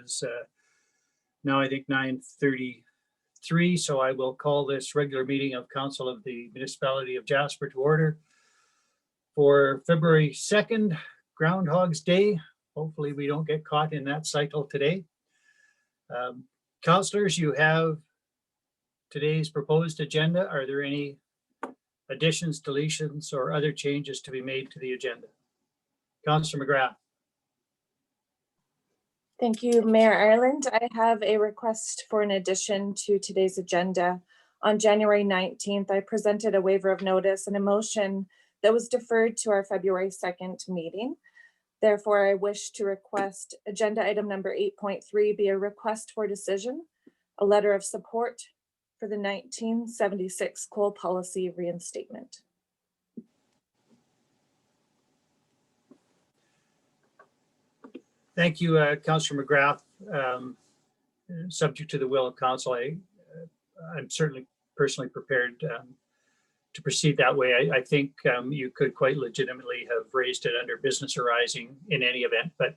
is now I think 9:33, so I will call this regular meeting of Council of the Municipality of Jasper to order for February 2nd, Groundhog's Day. Hopefully we don't get caught in that cycle today. Councillors, you have today's proposed agenda. Are there any additions, deletions, or other changes to be made to the agenda? Councillor McGrath. Thank you, Mayor Ireland. I have a request for an addition to today's agenda. On January 19th, I presented a waiver of notice and a motion that was deferred to our February 2nd meeting. Therefore, I wish to request agenda item number 8.3 be a request for decision, a letter of support for the 1976 coal policy reinstatement. Thank you, Councillor McGrath. Subject to the will of council, I'm certainly personally prepared to proceed that way. I think you could quite legitimately have raised it under business arising in any event, but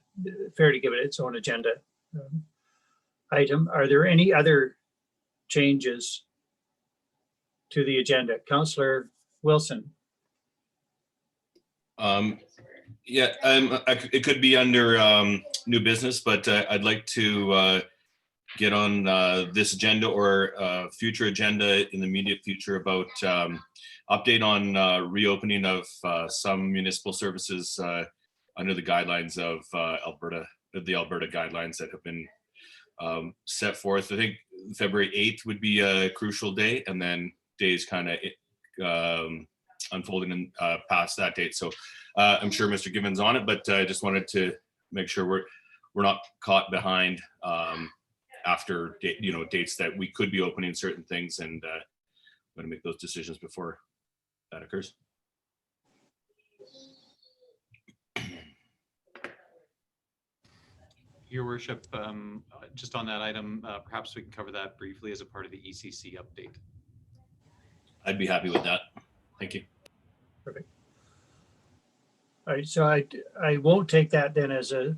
fair to give it its own agenda item. Are there any other changes to the agenda? Councillor Wilson. Yeah, it could be under new business, but I'd like to get on this agenda or future agenda in the immediate future about update on reopening of some municipal services under the guidelines of the Alberta guidelines that have been set forth. I think February 8th would be a crucial day, and then days kind of unfolding past that date. So I'm sure Mr. Given's on it, but I just wanted to make sure we're not caught behind after dates that we could be opening certain things, and going to make those decisions before that occurs. Your Worship, just on that item, perhaps we can cover that briefly as a part of the ECC update. I'd be happy with that. Thank you. Perfect. All right, so I won't take that then as a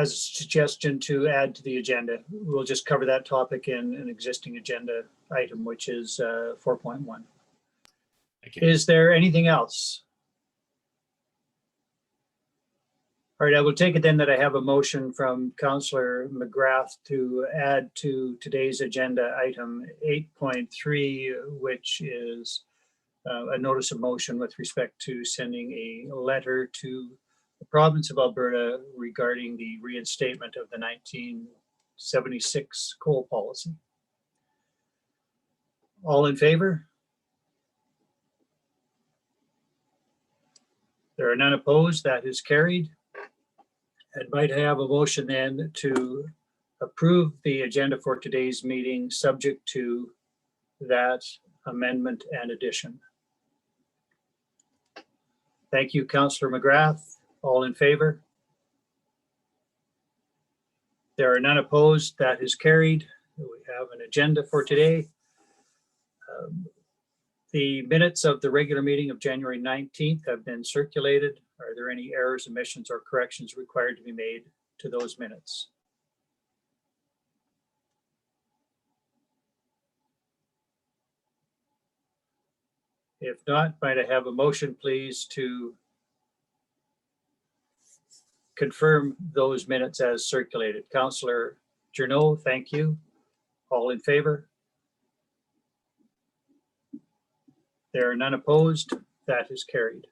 suggestion to add to the agenda. We'll just cover that topic in an existing agenda item, which is 4.1. Is there anything else? All right, I will take it then that I have a motion from Councillor McGrath to add to today's agenda item 8.3, which is a notice of motion with respect to sending a letter to the province of Alberta regarding the reinstatement of the 1976 coal policy. All in favor? There are none opposed. That is carried. I might have a motion then to approve the agenda for today's meeting subject to that amendment and addition. Thank you, Councillor McGrath. All in favor? There are none opposed. That is carried. We have an agenda for today. The minutes of the regular meeting of January 19th have been circulated. Are there any errors, omissions, or corrections required to be made to those minutes? If not, might I have a motion, please, to confirm those minutes as circulated? Councillor Journeau, thank you. All in favor? There are none opposed. That is carried.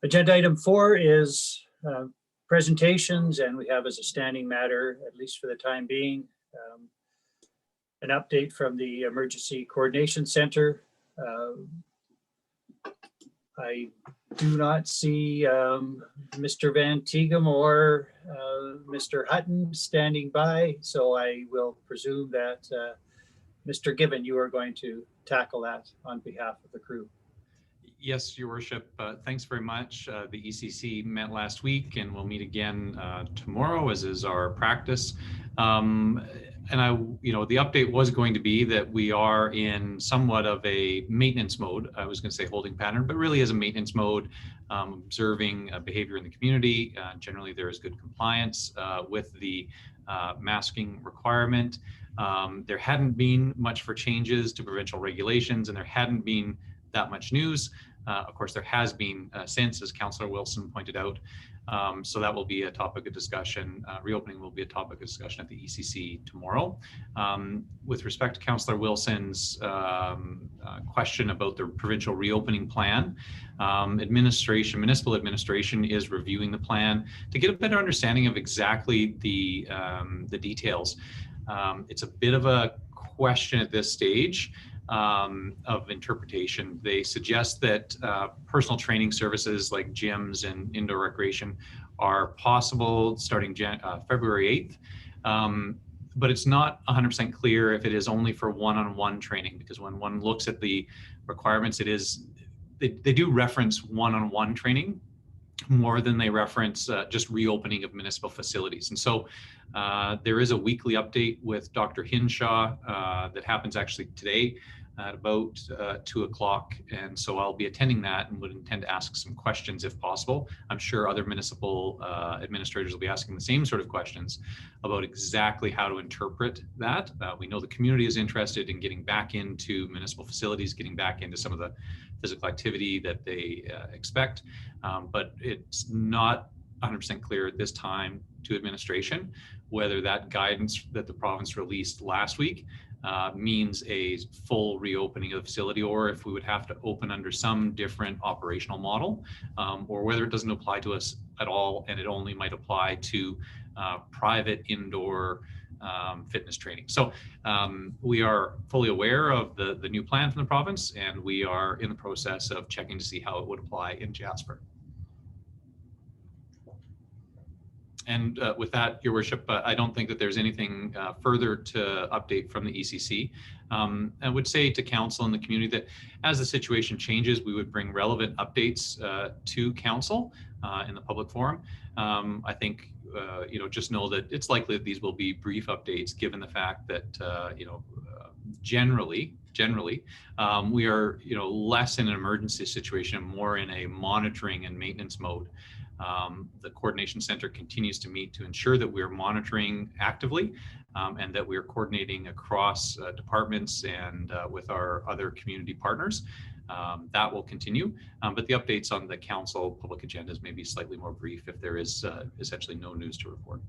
Agenda item 4 is presentations, and we have as a standing matter, at least for the time being, an update from the Emergency Coordination Center. I do not see Mr. Van Tegum or Mr. Hutton standing by, so I will presume that Mr. Given, you are going to tackle that on behalf of the crew. Yes, Your Worship. Thanks very much. The ECC met last week and we'll meet again tomorrow, as is our practice. the update was going to be that we are in somewhat of a maintenance mode. I was going to say holding pattern, but really as a maintenance mode, observing behavior in the community. Generally, there is good compliance with the masking requirement. There hadn't been much for changes to provincial regulations, and there hadn't been that much news. Of course, there has been since, as Councillor Wilson pointed out. So that will be a topic of discussion. Reopening will be a topic of discussion at the ECC tomorrow. With respect to Councillor Wilson's question about the provincial reopening plan, municipal administration is reviewing the plan to get a better understanding of exactly the details. It's a bit of a question at this stage of interpretation. They suggest that personal training services like gyms and indoor recreation are possible starting February 8th. But it's not 100% clear if it is only for one-on-one training, because when one looks at the requirements, they do reference one-on-one training more than they reference just reopening of municipal facilities. And so there is a weekly update with Dr. Hinshaw that happens actually today at about 2 o'clock. And so I'll be attending that and would intend to ask some questions if possible. I'm sure other municipal administrators will be asking the same sort of questions about exactly how to interpret that. We know the community is interested in getting back into municipal facilities, getting back into some of the physical activity that they expect, but it's not 100% clear at this time to administration whether that guidance that the province released last week means a full reopening of the facility, or if we would have to open under some different operational model, or whether it doesn't apply to us at all and it only might apply to private indoor fitness training. So we are fully aware of the new plan from the province, and we are in the process of checking to see how it would apply in Jasper. And with that, Your Worship, I don't think that there's anything further to update from the ECC. I would say to Council and the community that as the situation changes, we would bring relevant updates to Council in the public forum. I think, just know that it's likely that these will be brief updates, given the fact that, generally, we are, less in an emergency situation, more in a monitoring and maintenance mode. The coordination center continues to meet to ensure that we are monitoring actively and that we are coordinating across departments and with our other community partners. That will continue, but the updates on the council public agendas may be slightly more brief if there is essentially no news to report.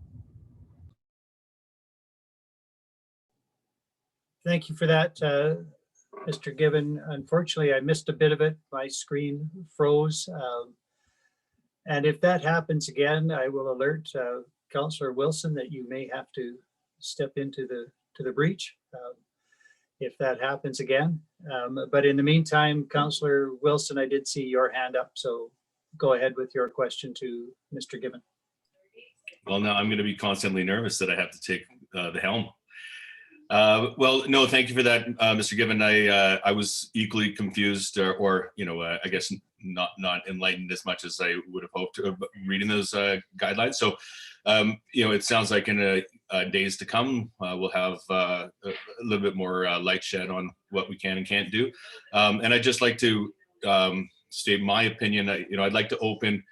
Thank you for that, Mr. Gibbon. Unfortunately, I missed a bit of it. My screen froze. And if that happens again, I will alert Councillor Wilson that you may have to step into the breach if that happens again. But in the meantime, Councillor Wilson, I did see your hand up, so go ahead with your question to Mr. Gibbon. Well, now I'm going to be constantly nervous that I have to take the helm. Well, no, thank you for that, Mr. Gibbon. I was equally confused, or I guess not enlightened as much as I would have hoped reading those guidelines. So, it sounds like in days to come, we'll have a little bit more light shed on what we can and can't do. And I'd just like to state my opinion. I'd like to open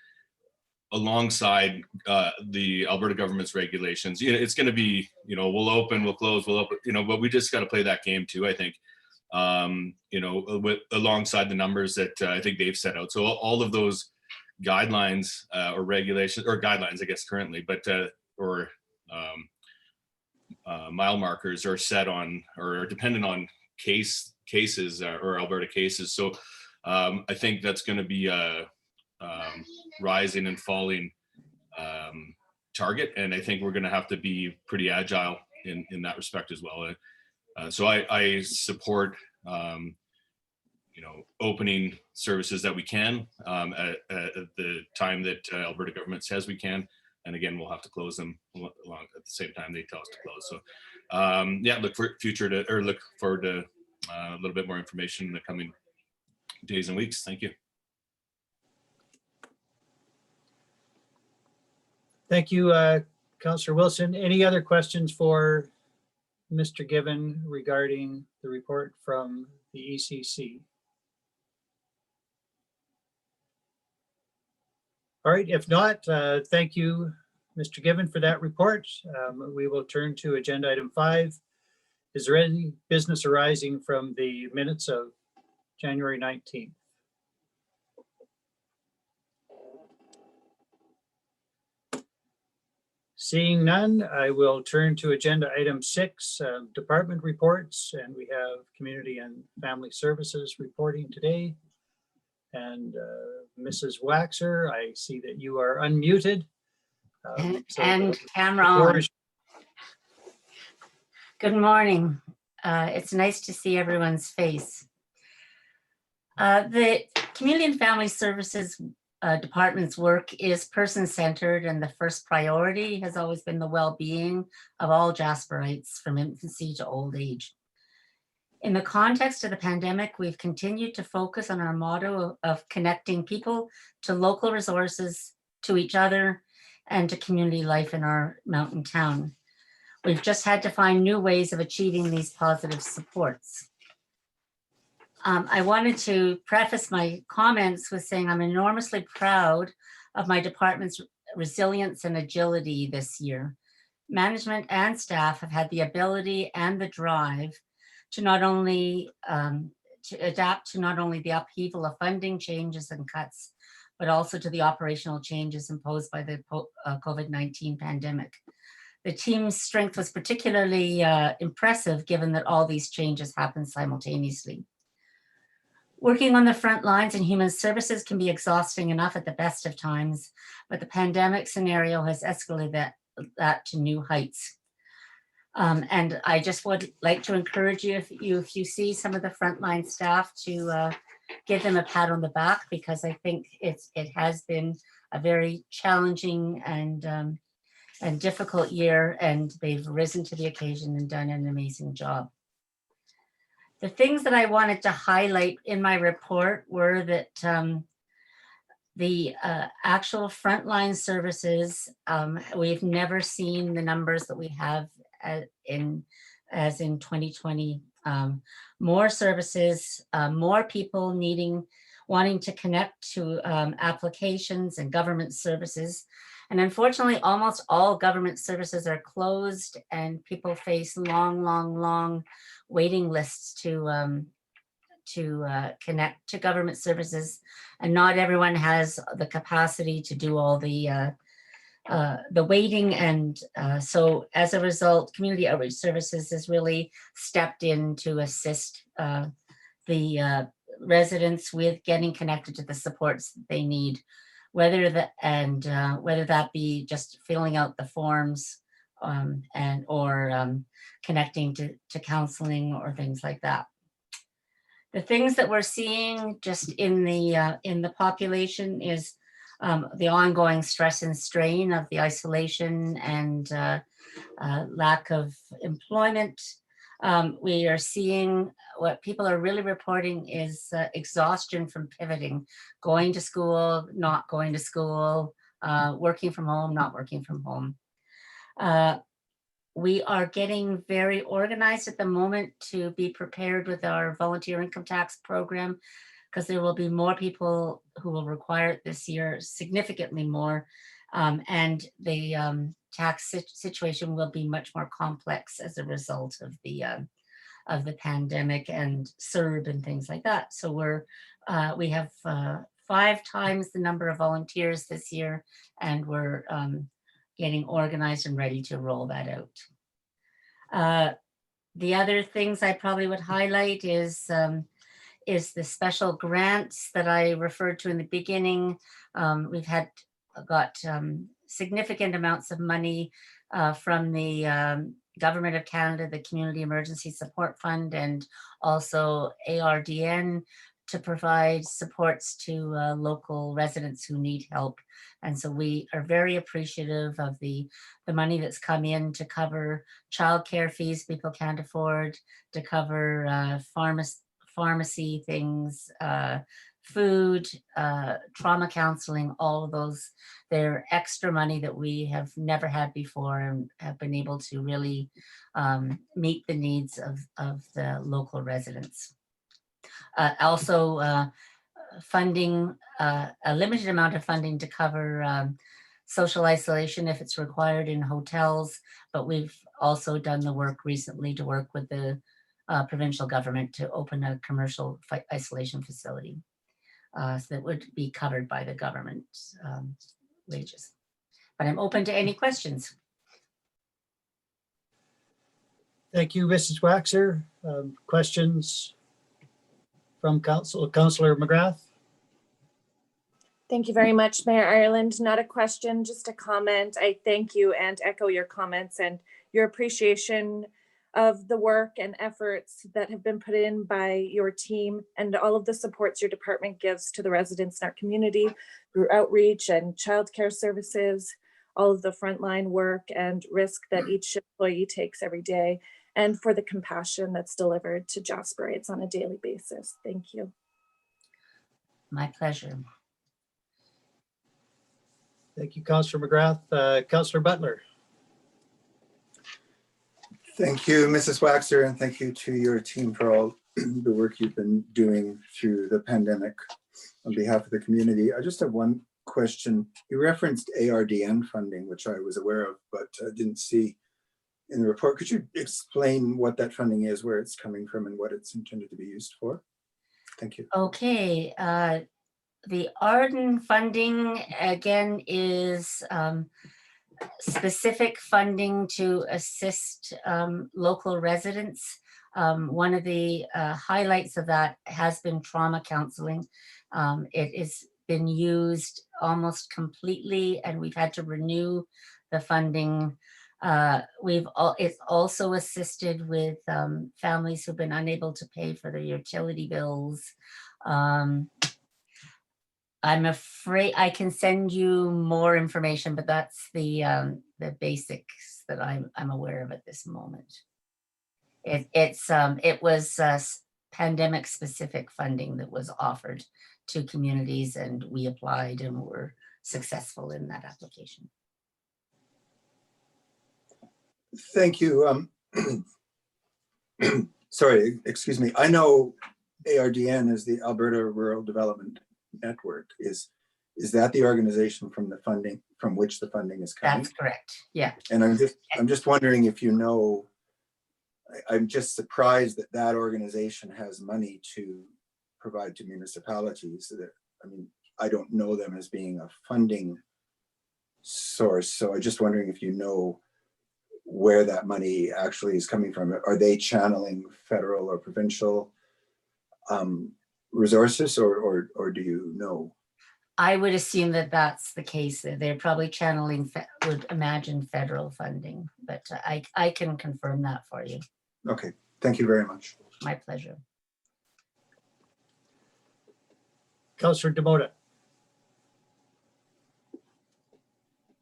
alongside the Alberta government's regulations. It's going to be, we'll open, we'll close, we'll open, but we just got to play that game too, I think. Alongside the numbers that I think they've set out. So all of those guidelines or regulations, or guidelines, I guess currently, but mile markers are set on or are dependent on cases or Alberta cases. So I think that's going to be a rising and falling target, and I think we're going to have to be pretty agile in that respect as well. So I support opening services that we can at the time that Alberta government says we can, and again we'll have to close them along at the same time they tell us to close. So yeah, look forward to a little bit more information in the coming days and weeks. Thank you. Thank you, Councillor Wilson. Any other questions for Mr. Given regarding the report from the ECC? All right, if not, thank you, Mr. Given, for that report. We will turn to agenda item 5. Is there any business arising from the minutes of January 19th? Seeing none, I will turn to agenda item 6, department reports, and we have Community and Family Services reporting today. And Mrs. Waxer, I see that you are unmuted. And camera on. Good morning. It's nice to see everyone's face. The Community and Family Services Department's work is person-centered, and the first priority has always been the well-being of all Jasperites from infancy to old age. In the context of the pandemic, we've continued to focus on our motto of connecting people to local resources, to each other, and to community life in our mountain town. We've just had to find new ways of achieving these positive supports. I wanted to preface my comments with saying I'm enormously proud of my department's resilience and agility this year. Management and staff have had the ability and the drive to not only to adapt to not only the upheaval of funding changes and cuts, but also to the operational changes imposed by the COVID-19 pandemic. The team's strength was particularly impressive given that all these changes happened simultaneously. Working on the front lines in human services can be exhausting enough at the best of times, but the pandemic scenario has escalated that to new heights. And I just would like to encourage you, if you see some of the frontline staff, to give them a pat on the back, because I think it has been a very challenging and difficult year, and they've risen to the occasion and done an amazing job. The things that I wanted to highlight in my report were that the actual frontline services, we've never seen the numbers that we have as in 2020. More services, more people wanting to connect to applications and government services. And unfortunately, almost all government services are closed, and people face long waiting lists to connect to government services. And not everyone has the capacity to do all the waiting. And so as a result, Community Outreach Services has really stepped in to assist the residents with getting connected to the supports that they need, whether that be just filling out the forms or connecting to counseling or things like that. The things that we're seeing just in the population is the ongoing stress and strain of the isolation and lack of employment. We are seeing what people are really reporting is exhaustion from pivoting, going to school, not going to school, working from home, not working from home. We are getting very organized at the moment to be prepared with our volunteer income tax program, because there will be more people who will require it this year, significantly more, and the tax situation will be much more complex as a result of the pandemic and CERB and things like that. So we have 5 times the number of volunteers this year, and we're getting organized and ready to roll that out. The other things I probably would highlight is the special grants that I referred to in the beginning. We've got significant amounts of money from the Government of Canada, the Community Emergency Support Fund, and also ARDN to provide supports to local residents who need help. And so we are very appreciative of the money that's come in to cover childcare fees people can't afford, to cover pharmacy things, food, trauma counseling, all of those. They're extra money that we have never had before and have been able to really meet the needs of the local residents. Also, funding, a limited amount of funding to cover social isolation if it's required in hotels, but we've also done the work recently to work with the provincial government to open a commercial isolation facility. So that would be covered by the government wages. But I'm open to any questions. Thank you, Mrs. Waxer. Questions from Councillor McGrath? Thank you very much, Mayor Ireland. Not a question, just a comment. I thank you and echo your comments and your appreciation of the work and efforts that have been put in by your team and all of the supports your department gives to the residents in our community through outreach and childcare services, all of the frontline work and risk that each employee takes every day, and for the compassion that's delivered to Jasperites on a daily basis. Thank you. My pleasure. Thank you, Councillor McGrath. Councillor Butler. Thank you, Mrs. Waxer, and thank you to your team for all the work you've been doing through the pandemic on behalf of the community. I just have one question. You referenced ARDN funding, which I was aware of, but didn't see in the report. Could you explain what that funding is, where it's coming from, and what it's intended to be used for? Thank you. Okay. The ARDN funding, again, is specific funding to assist local residents. One of the highlights of that has been trauma counseling. It has been used almost completely, and we've had to renew the funding. It's also assisted with families who've been unable to pay for their utility bills. I'm afraid I can send you more information, but that's the basics that I'm aware of at this moment. It was pandemic specific funding that was offered to communities, and we applied and were successful in that application. Thank you. Sorry, excuse me. I know ARDN is the Alberta Rural Development Network. Is that the organization from which the funding is coming? That's correct. Yeah. And I'm just wondering if you know. I'm just surprised that that organization has money to provide to municipalities. I mean, I don't know them as being a funding source, so I'm just wondering if you know where that money actually is coming from. Are they channeling federal or provincial resources, or do you know? I would assume that that's the case. They're probably channeling, would imagine, federal funding, but I can confirm that for you. Okay, thank you very much. My pleasure. Councillor Demota.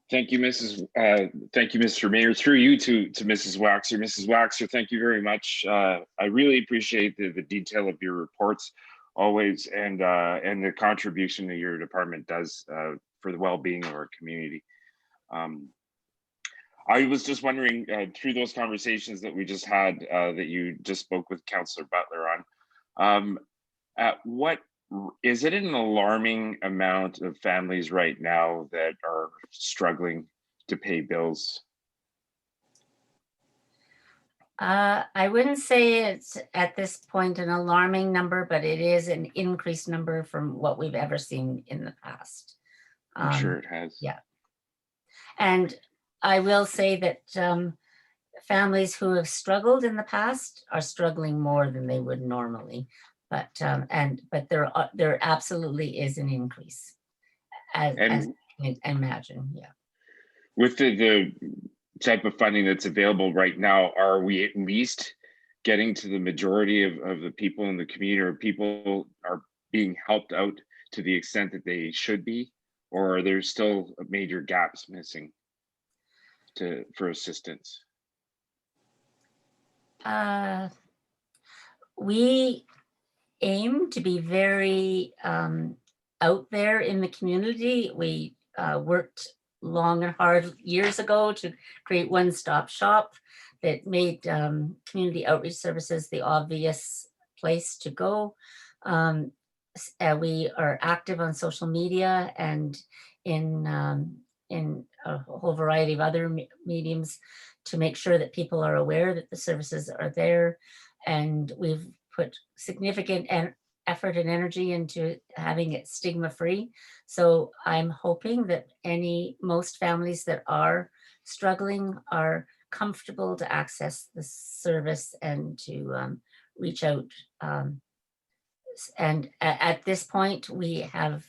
Thank you, Mr. Mayor. Through you to Mrs. Waxer. Mrs. Waxer, thank you very much. I really appreciate the detail of your reports always, and the contribution that your department does for the well-being of our community. I was just wondering, through those conversations that we just had, that you just spoke with Councillor Butler on, is it an alarming amount of families right now that are struggling to pay bills? I wouldn't say it's at this point an alarming number, but it is an increased number from what we've ever seen in the past. I'm sure it has. Yeah. And I will say that families who have struggled in the past are struggling more than they would normally. But there absolutely is an increase, as I imagine. Yeah. With the type of funding that's available right now, are we at least getting to the majority of the people in the community, or people are being helped out to the extent that they should be, or are there still major gaps missing for assistance? We aim to be very out there in the community. We worked long and hard years ago to create one-stop shop that made community outreach services the obvious place to go. We are active on social media and in a whole variety of other mediums to make sure that people are aware that the services are there. And we've put significant effort and energy into having it stigma-free. So I'm hoping that most families that are struggling are comfortable to access the service and to reach out. And at this point, we have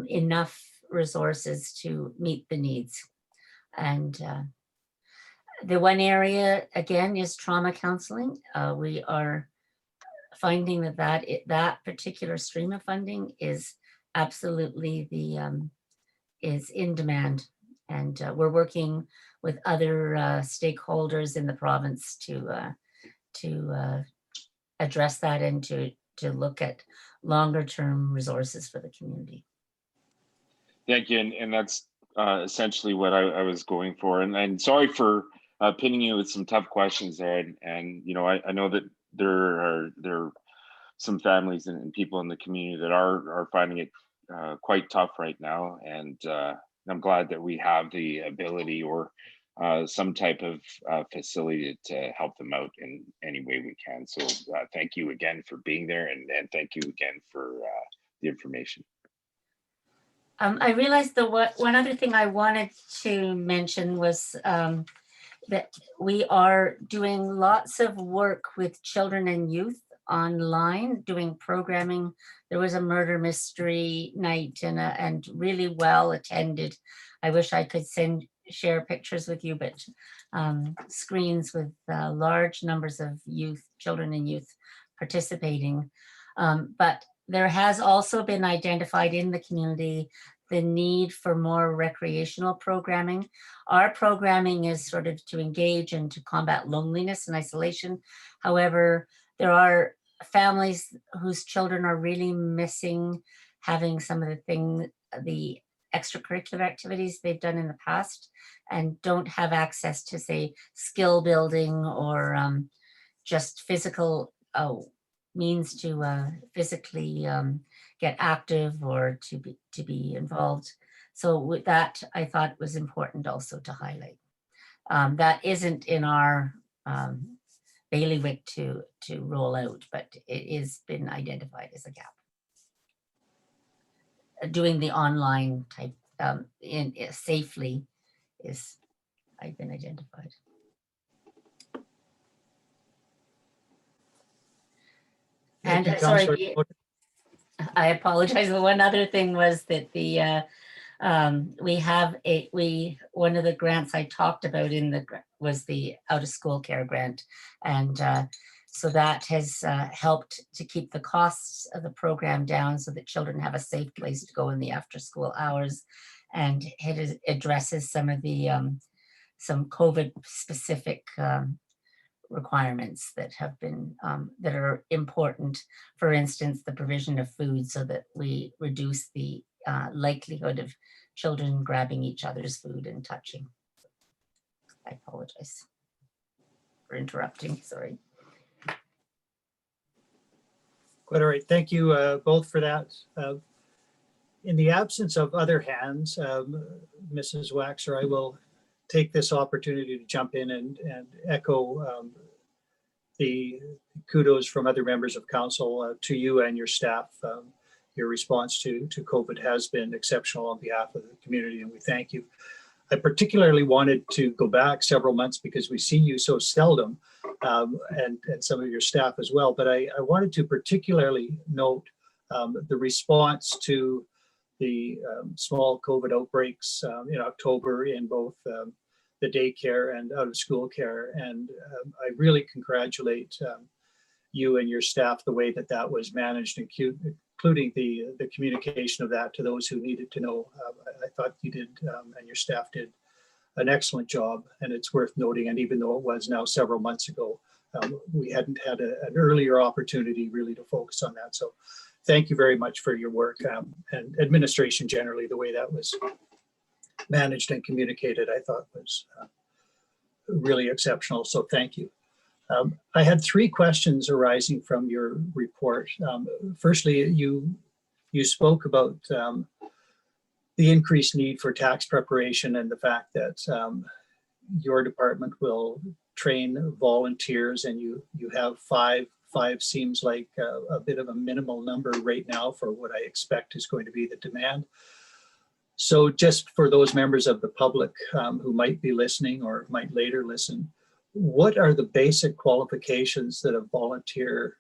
enough resources to meet the needs. And the one area, again, is trauma counseling. We are finding that particular stream of funding is absolutely is in demand. And we're working with other stakeholders in the province to address that and to look at longer term resources for the community. Thank you, and that's essentially what I was going for. And sorry for pinning you with some tough questions there. And you know, I know that there are some families and people in the community that are finding it quite tough right now. And I'm glad that we have the ability or some type of facility to help them out in any way we can. So thank you again for being there, and thank you again for the information. I realized one other thing I wanted to mention was that we are doing lots of work with children and youth online, doing programming. There was a murder mystery night and really well attended. I wish I could share pictures with you, but screens with large numbers of children and youth participating. But there has also been identified in the community the need for more recreational programming. Our programming is sort of to engage and to combat loneliness and isolation. However, there are families whose children are really missing having some of the extracurricular activities they've done in the past and don't have access to, say, skill building or just physical means to physically get active or to be involved. So with that, I thought was important also to highlight. That isn't in our bailiwick to roll out, but it has been identified as a gap. Doing the online type safely I've been identified. And sorry, I apologize. The one other thing was that one of the grants I talked about was the out of school care grant, and so that has helped to keep the costs of the program down so that children have a safe place to go in the after school hours, and it addresses some of the some COVID specific requirements that have been that are important. For instance, the provision of food so that we reduce the likelihood of children grabbing each other's food and touching. I apologize for interrupting, sorry. Quite all right. Thank you both for that. In the absence of other hands, Mrs. Waxer, I will take this opportunity to jump in and echo the kudos from other members of council to you and your staff. Your response to COVID has been exceptional on behalf of the community, and we thank you. I particularly wanted to go back several months because we see you so seldom, and some of your staff as well, but I wanted to particularly note the response to the small COVID outbreaks in October in both the daycare and out of school care. And I really congratulate you and your staff, the way that was managed, including the communication of that to those who needed to know. I thought you did, and your staff did, an excellent job, and it's worth noting. And even though it was now several months ago, we hadn't had an earlier opportunity really to focus on that. So thank you very much for your work, and administration generally, the way that was managed and communicated, I thought was really exceptional. So thank you. I had 3 questions arising from your report. Firstly, you spoke about the increased need for tax preparation and the fact that your department will train volunteers, and you have 5. 5 seems like a bit of a minimal number right now for what I expect is going to be the demand. So just for those members of the public who might be listening or might later listen, what are the basic qualifications that a volunteer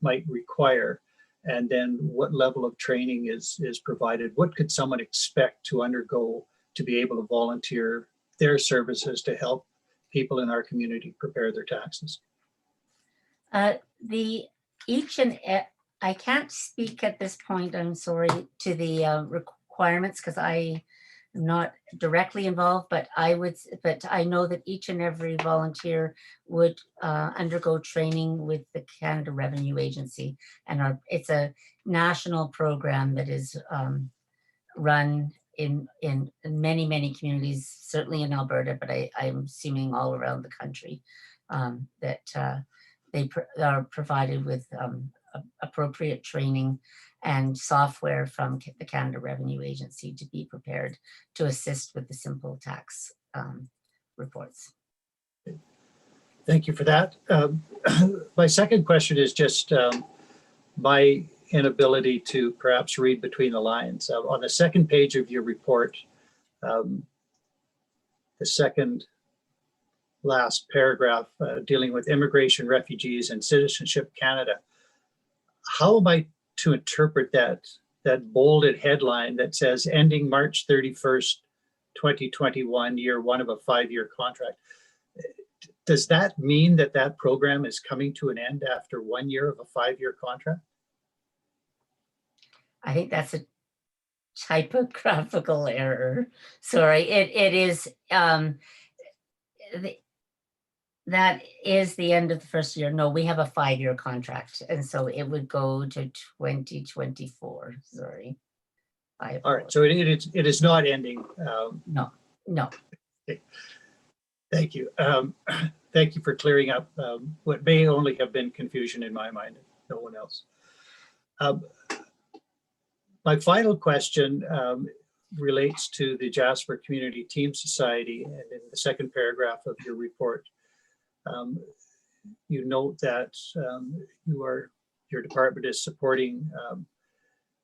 might require? And then what level of training is provided? What could someone expect to undergo to be able to volunteer their services to help people in our community prepare their taxes? I can't speak at this point, I'm sorry, to the requirements because I am not directly involved, but I know that each and every volunteer would undergo training with the Canada Revenue Agency, and it's a national program that is run in many communities, certainly in Alberta, but I'm assuming all around the country, that they are provided with appropriate training and software from the Canada Revenue Agency to be prepared to assist with the simple tax reports. Thank you for that. My second question is just my inability to perhaps read between the lines. On the second page of your report, the second last paragraph dealing with immigration, refugees, and Citizenship Canada. How am I to interpret that bolded headline that says ending March 31st, 2021, year 1 of a 5-year contract? Does that mean that program is coming to an end after 1 year of a 5-year contract? I think that's a typographical error. Sorry, it is. That is the end of the first year. No, we have a 5-year contract, and so it would go to 2024. Sorry. All right, so it is not ending. No. Okay. Thank you. Thank you for clearing up what may only have been confusion in my mind, no one else. My final question relates to the Jasper Community Team Society, and in the second paragraph of your report, you note that your department is supporting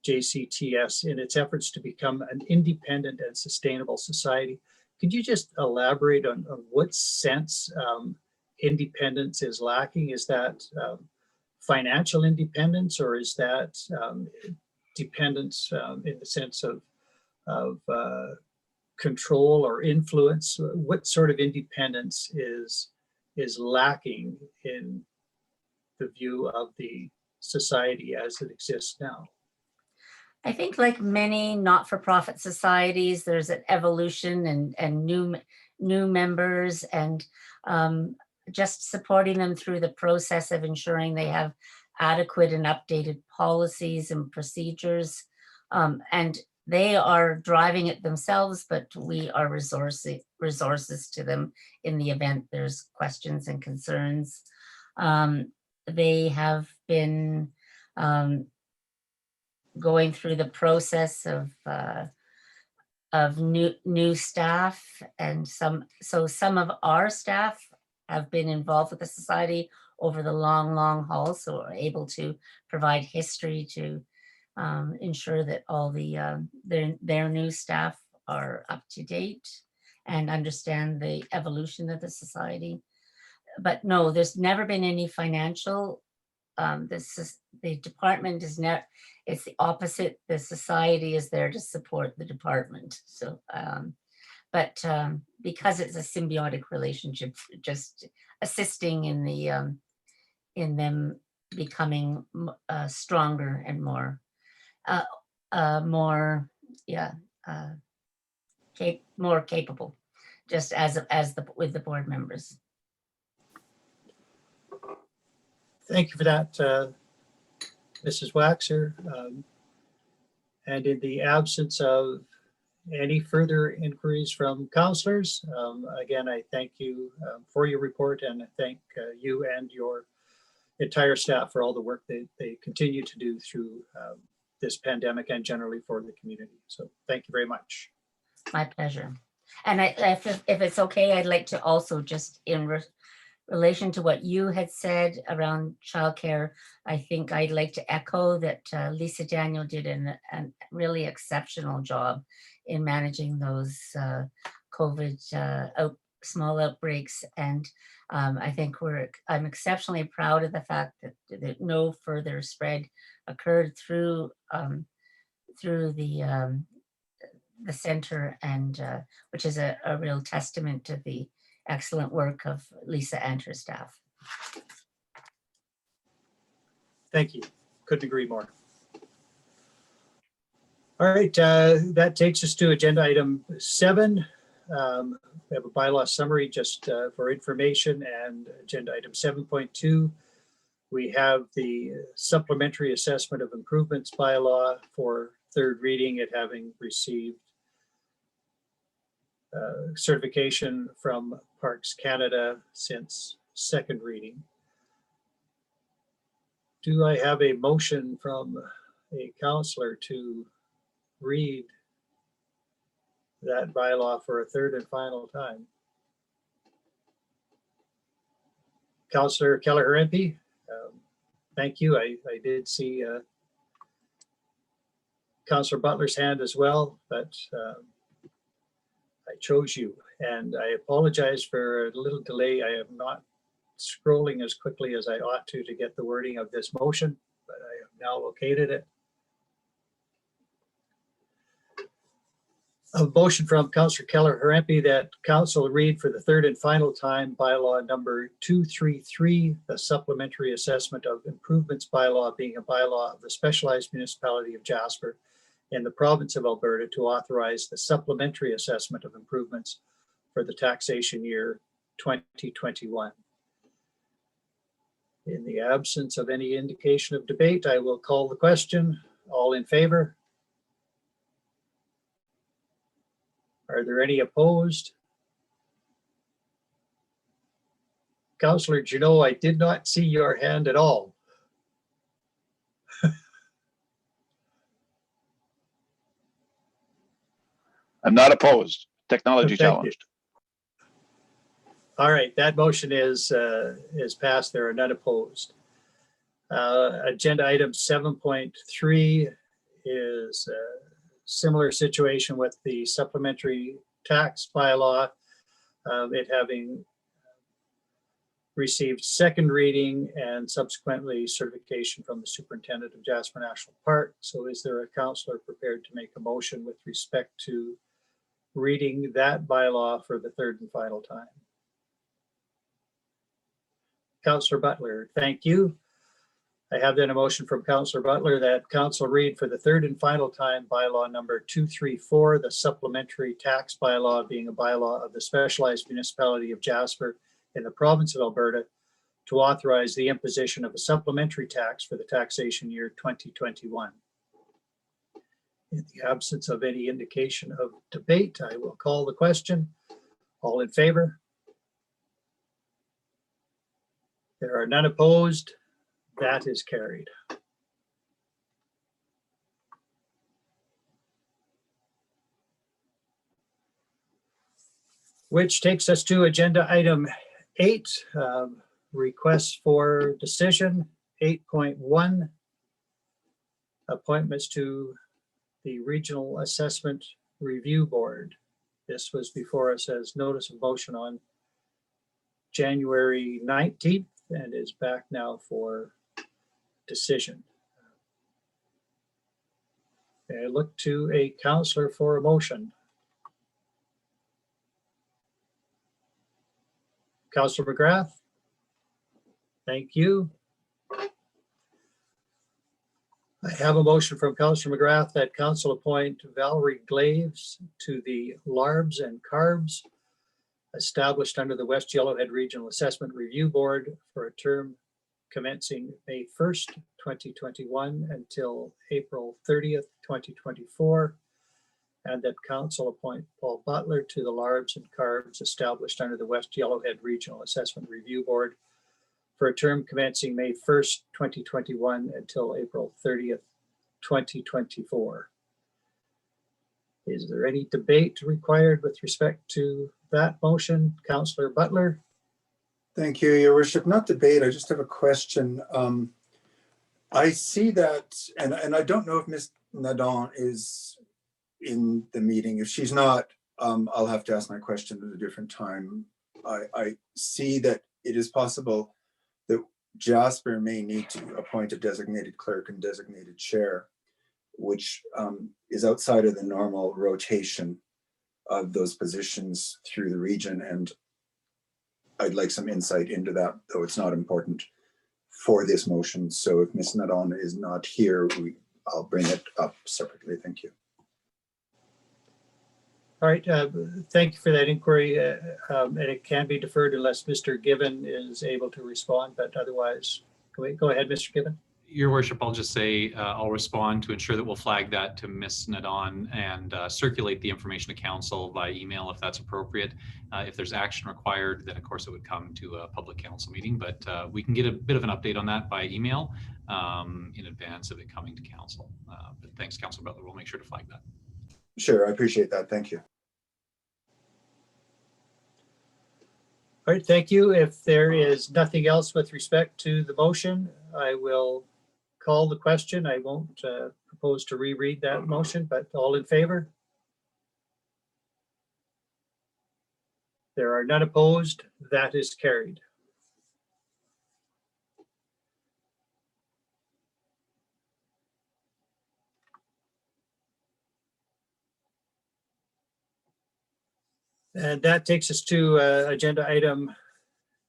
JCTS in its efforts to become an independent and sustainable society. Could you just elaborate on what sense independence is lacking? Is that financial independence, or is that dependence in the sense of control or influence? What sort of independence is lacking in the view of the society as it exists now? I think, like many not-for-profit societies, there's an evolution and new members, and just supporting them through the process of ensuring they have adequate and updated policies and procedures. And they are driving it themselves, but we are resources to them in the event there's questions and concerns. They have been going through the process of new staff, and some of our staff have been involved with the society over the long haul, so are able to provide history to ensure that all their new staff are up to date and understand the evolution of the society. But no, there's never been any financial. The department is it's the opposite. The society is there to support the department. So, but because it's a symbiotic relationship, just assisting in them becoming stronger and more capable, just with the board members. Thank you for that, Mrs. Waxer. And in the absence of Any further inquiries from councillors? Again, I thank you for your report, and I thank you and your entire staff for all the work they continue to do through this pandemic and generally for the community. So thank you very much. My pleasure. And if it's okay, I'd like to also just in relation to what you had said around childcare, I think I'd like to echo that Lisa Daniel did a really exceptional job in managing those COVID small outbreaks. And I think I'm exceptionally proud of the fact that no further spread occurred through the center, and which is a real testament to the excellent work of Lisa and her staff. Thank you. Couldn't agree more. All right, that takes us to agenda item 7. We have a bylaw summary just for information, and agenda item 7.2. We have the supplementary assessment of improvements bylaw for third reading, it having received certification from Parks Canada since second reading. Do I have a motion from a councillor to read that bylaw for a third and final time? Councillor Keller-Harempy, thank you. I did see Councillor Butler's hand as well, but I chose you, and I apologize for a little delay. I am not scrolling as quickly as I ought to get the wording of this motion, but I have now located it. A motion from Councillor Keller-Harempy that council read for the third and final time bylaw number 233, the supplementary assessment of improvements bylaw, being a bylaw of the specialized municipality of Jasper in the province of Alberta, to authorize the supplementary assessment of improvements for the taxation year 2021. In the absence of any indication of debate, I will call the question. All in favor? Are there any opposed? Councillor Juneau, I did not see your hand at all. I'm not opposed. Technology Thank you. challenged. All right, that motion is passed. There are none opposed. Agenda item 7.3 is a similar situation with the supplementary tax bylaw, it having received second reading and subsequently certification from the superintendent of Jasper National Park. So is there a councillor prepared to make a motion with respect to reading that bylaw for the third and final time? Councillor Butler, thank you. I have then a motion from Councillor Butler that council read for the third and final time bylaw number 234, the supplementary tax bylaw, being a bylaw of the specialized municipality of Jasper in the province of Alberta, to authorize the imposition of a supplementary tax for the taxation year 2021. In the absence of any indication of debate, I will call the question. All in favor? There are none opposed. That is carried. Which takes us to agenda item 8, requests for decision. 8.1, appointments to the Regional Assessment Review Board. This was before us as notice of motion on January 19th and is back now for decision. I look to a councillor for a motion. Councillor McGrath. Thank you. I have a motion from Councillor McGrath that council appoint Valerie Glaves to the Larbs and Carbs established under the West Yellowhead Regional Assessment Review Board for a term commencing May 1st, 2021 until April 30th, 2024, and that council appoint Paul Butler to the LARBs and CARBs established under the West Yellowhead Regional Assessment Review Board for a term commencing May 1st, 2021 until April 30th, 2024. Is there any debate required with respect to that motion? Councillor Butler? Thank you, Your Worship. Not debate, I just have a question. I see that, and I don't know if Ms. Nadon is in the meeting. If she's not, I'll have to ask my question at a different time. I see that it is possible that Jasper may need to appoint a designated clerk and designated chair, which is outside of the normal rotation of those positions through the region. And I'd like some insight into that, though it's not important for this motion. So if Ms. Nadon is not here, I'll bring it up separately. Thank you. All right, thank you for that inquiry. And it can be deferred unless Mr. Given is able to respond, but otherwise, go ahead, Mr. Given. Your Worship, I'll just say I'll respond to ensure that we'll flag that to Ms. Nadon and circulate the information to council by email if that's appropriate. If there's action required, then of course it would come to a public council meeting, but we can get a bit of an update on that by email in advance of it coming to council. But thanks, Councillor Butler. We'll make sure to flag that. Sure, I appreciate that. Thank you. All right, thank you. If there is nothing else with respect to the motion, I will call the question. I won't propose to reread that motion, but all in favor? There are none opposed. That is carried. And that takes us to agenda item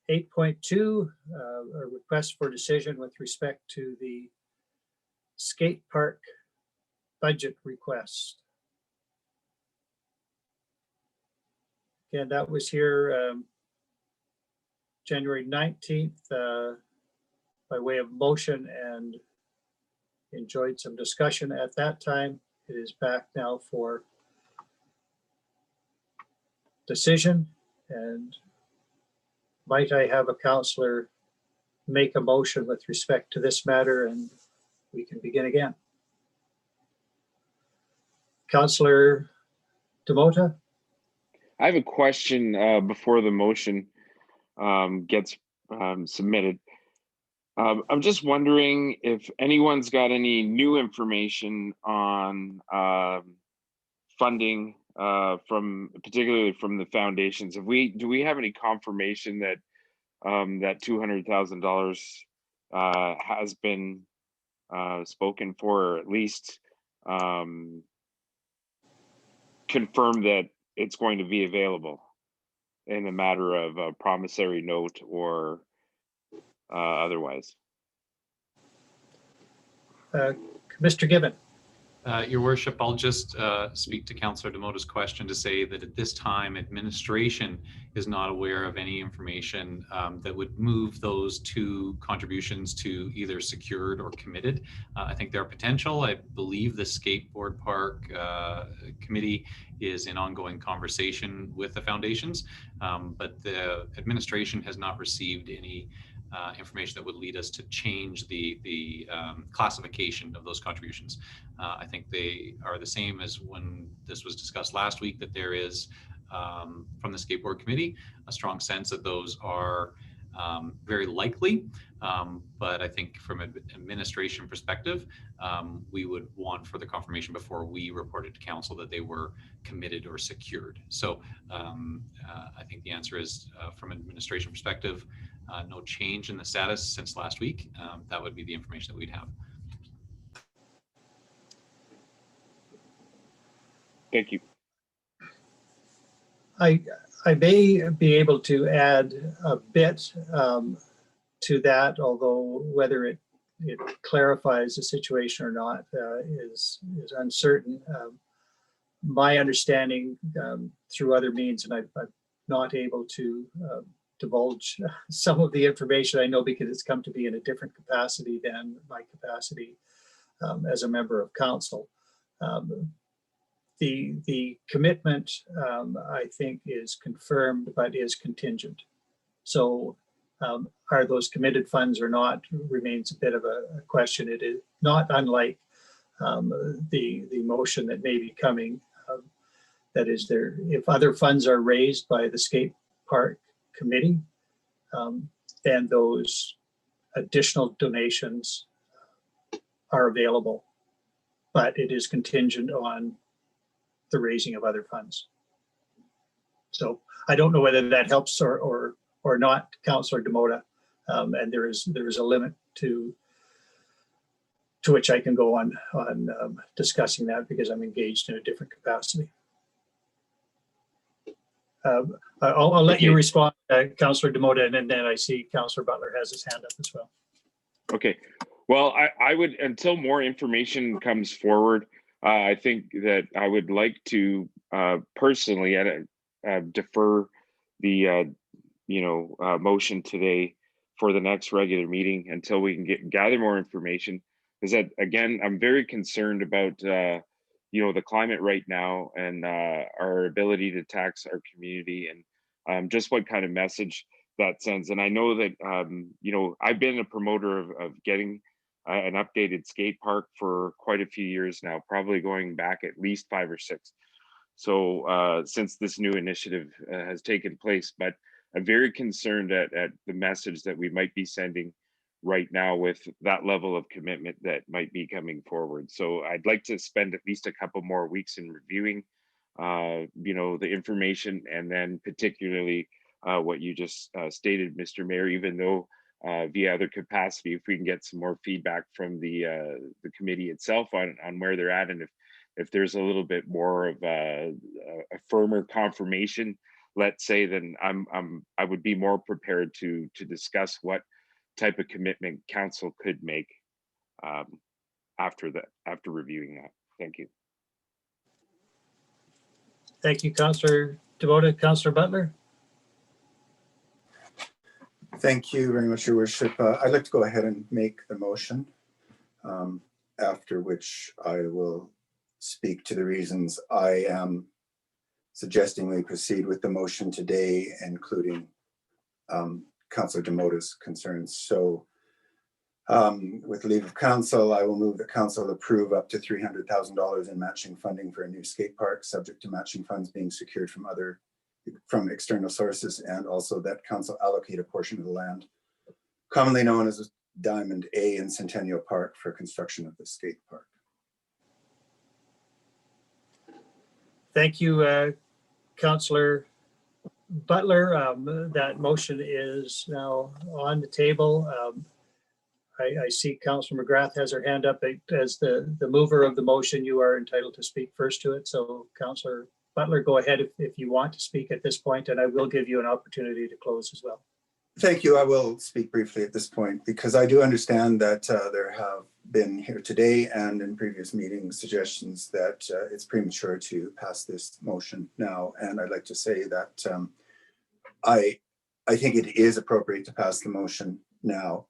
8.2, a request for decision with respect to the Skatepark budget request. Again, that was here January 19th by way of motion and enjoyed some discussion at that time. It is back now for decision, and might I have a councillor make a motion with respect to this matter, and we can begin again. Councillor Demota? I have a question before the motion gets submitted. I'm just wondering if anyone's got any new information on funding particularly from the foundations. Do we have any confirmation that that $200,000 has been spoken for, or at least confirmed that it's going to be available in a matter of a promissory note or otherwise? Mr. Given. Your Worship, I'll just speak to Councillor Demota's question to say that at this time, administration is not aware of any information that would move those two contributions to either secured or committed. I think there are potential. I believe the Skateboard Park Committee is in ongoing conversation with the foundations, but the administration has not received any information that would lead us to change the classification of those contributions. I think they are the same as when this was discussed last week, that there is, from the Skateboard Committee, a strong sense that those are very likely. But I think from an administration perspective, we would want further confirmation before we reported to council that they were committed or secured. So I think the answer is, from an administration perspective, no change in the status since last week. That would be the information that we'd have. Thank you. I may be able to add a bit to that, although whether it clarifies the situation or not is uncertain. My understanding through other means, and I'm not able to divulge some of the information I know because it's come to be in a different capacity than my capacity as a member of council. the commitment, I think, is confirmed, but is contingent. So are those committed funds or not remains a bit of a question. It is not unlike the motion that may be coming. That is, there, if other funds are raised by the skate park committee, then those additional donations are available, but it is contingent on the raising of other funds. So I don't know whether that helps or not, Councillor Demota, and there is a limit to which I can go on discussing that because I'm engaged in a different capacity. I'll let you respond, Councillor Demota, and then I see Councillor Butler has his hand up as well. Okay. Well, I would, until more information comes forward, I think that I would like to personally defer the motion today for the next regular meeting until we can gather more information. Because that, again, I'm very concerned about the climate right now and our ability to tax our community and just what kind of message that sends. And I know that I've been a promoter of getting an updated skate park for quite a few years now, probably going back at least 5 or 6. So since this new initiative has taken place, but I'm very concerned at the message that we might be sending right now with that level of commitment that might be coming forward. So I'd like to spend at least a couple more weeks in reviewing, the information, and then particularly what you just stated, Mr. Mayor, even though via other capacity, if we can get some more feedback from the committee itself on where they're at, and if there's a little bit more of a firmer confirmation, let's say, then I would be more prepared to discuss what type of commitment council could make after reviewing that. Thank you. Thank you, Councillor Demota. Councillor Butler. Thank you very much, Your Worship. I'd like to go ahead and make the motion, after which I will speak to the reasons I am suggesting we proceed with the motion today, including Councillor Demota's concerns. So with leave of council, I will move that council approve up to $300,000 in matching funding for a new skate park, subject to matching funds being secured from external sources, and also that council allocate a portion of the land commonly known as Diamond A in Centennial Park for construction of the skate park. Thank you, Councillor Butler. That motion is now on the table. I see Councillor McGrath has her hand up. As the mover of the motion, you are entitled to speak first to it. So Councillor Butler, go ahead if you want to speak at this point, and I will give you an opportunity to close as well. Thank you. I will speak briefly at this point because I do understand that there have been here today and in previous meetings suggestions that it's premature to pass this motion now. And I'd like to say that I think it is appropriate to pass the motion now.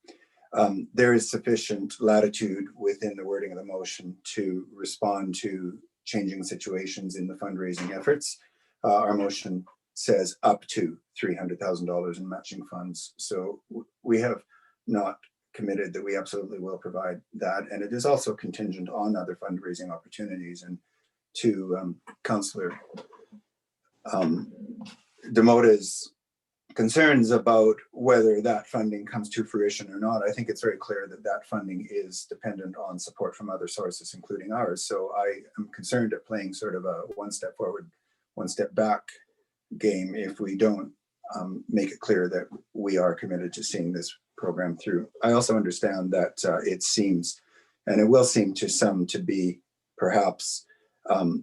There is sufficient latitude within the wording of the motion to respond to changing situations in the fundraising efforts. Our motion says up to $300,000 in matching funds. So we have not committed that we absolutely will provide that. And it is also contingent on other fundraising opportunities. And to Councillor Demota's concerns about whether that funding comes to fruition or not, I think it's very clear that that funding is dependent on support from other sources, including ours. So I am concerned at playing sort of a one step forward, one step back game if we don't make it clear that we are committed to seeing this program through. I also understand that it seems, and it will seem to some to be perhaps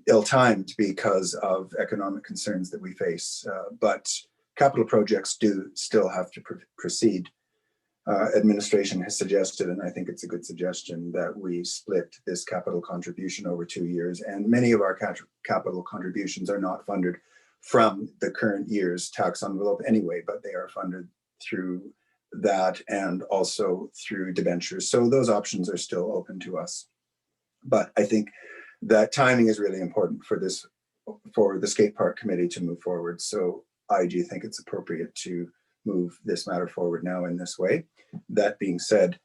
ill-timed because of economic concerns that we face, but capital projects do still have to proceed. Administration has suggested, and I think it's a good suggestion, that we split this capital contribution over 2 years. And many of our capital contributions are not funded from the current year's tax envelope anyway, but they are funded through that and also through debentures. So those options are still open to us. But I think that timing is really important for this, for the skate park committee to move forward. So I do think it's appropriate to move this matter forward now in this way. That being said,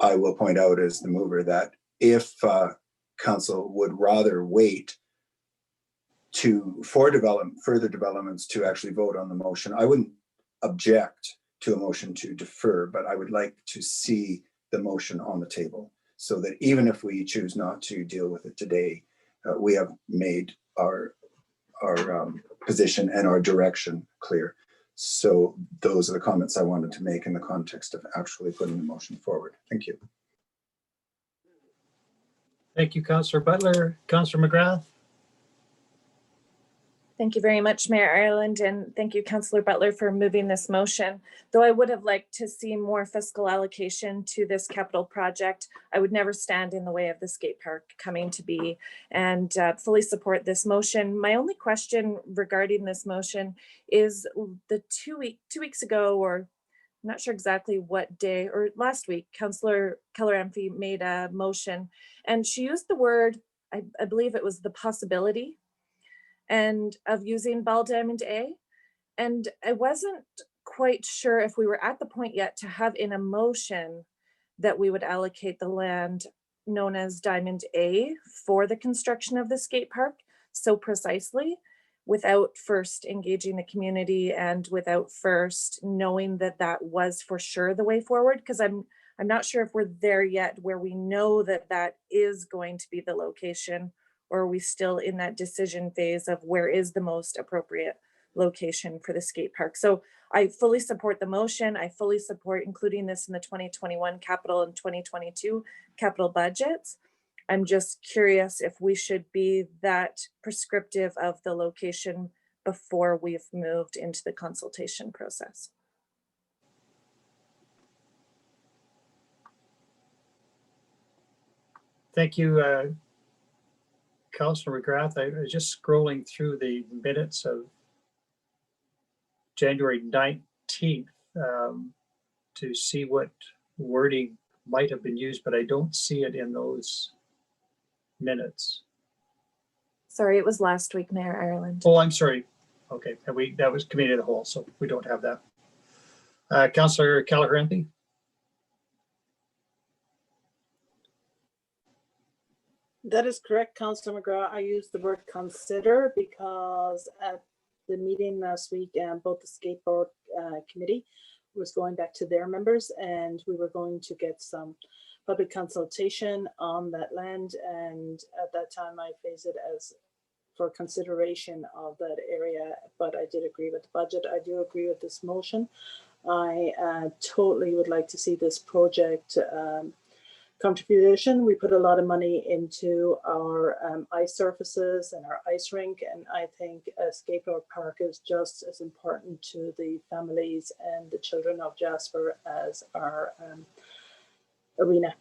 I will point out as the mover that if council would rather wait for further developments to actually vote on the motion, I wouldn't object to a motion to defer, but I would like to see the motion on the table so that even if we choose not to deal with it today, we have made our position and our direction clear. So those are the comments I wanted to make in the context of actually putting the motion forward. Thank you. Thank you, Councillor Butler. Councillor McGrath. Thank you very much, Mayor Ireland, and thank you, Councillor Butler, for moving this motion. Though I would have liked to see more fiscal allocation to this capital project, I would never stand in the way of the skate park coming to be, and fully support this motion. My only question regarding this motion is the 2 weeks ago, or I'm not sure exactly what day, or last week, Councillor Keller-Amphy made a motion, and she used the word, I believe it was the possibility, and of using Ball Diamond A. And I wasn't quite sure if we were at the point yet to have in a motion that we would allocate the land known as Diamond A for the construction of the skate park so precisely, without first engaging the community and without first knowing that that was for sure the way forward. Because I'm not sure if we're there yet where we know that that is going to be the location, or are we still in that decision phase of where is the most appropriate location for the skate park? So I fully support the motion. I fully support including this in the 2021 capital and 2022 capital budgets. I'm just curious if we should be that prescriptive of the location before we've moved into the consultation process. Thank you, Councillor McGrath. I was just scrolling through the minutes of January 19th to see what wording might have been used, but I don't see it in those minutes. Sorry, it was last week, Mayor Ireland. Oh, I'm sorry. Okay, that was committee of the whole, so we don't have that. Councillor Keller-Amphy. That is correct, Councillor McGrath. I used the word consider because at the meeting last week, both the skateboard committee was going back to their members, and we were going to get some public consultation on that land. And at that time, I phrased it as for consideration of that area, but I did agree with the budget. I do agree with this motion. I totally would like to see this project come to fruition. We put a lot of money into our ice surfaces and our ice rink, and I think a skateboard park is just as important to the families and the children of Jasper as our arena.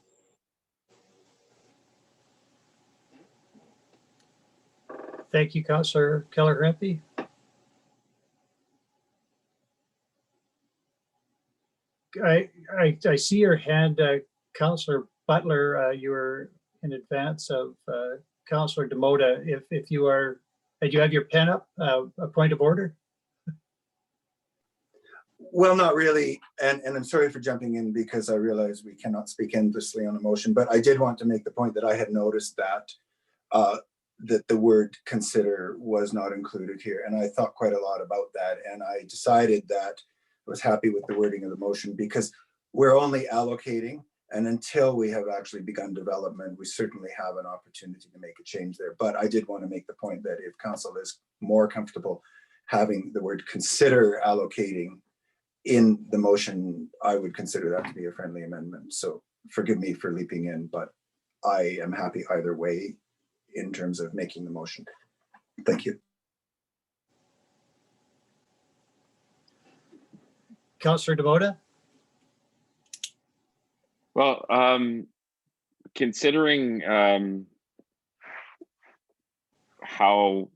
Thank you, Councillor Keller-Amphy. I see your hand, Councillor Butler. You were in advance of Councillor Demota. If you are, do you have your pen up? A point of order? Well, not really. And I'm sorry for jumping in because I realize we cannot speak endlessly on a motion, but I did want to make the point that I had noticed that that the word consider was not included here. And I thought quite a lot about that. And I decided that I was happy with the wording of the motion because we're only allocating, and until we have actually begun development, we certainly have an opportunity to make a change there. But I did want to make the point that if council is more comfortable having the word consider allocating in the motion, I would consider that to be a friendly amendment. So forgive me for leaping in, but I am happy either way in terms of making the motion. Thank you. Councillor Demota? Well, considering how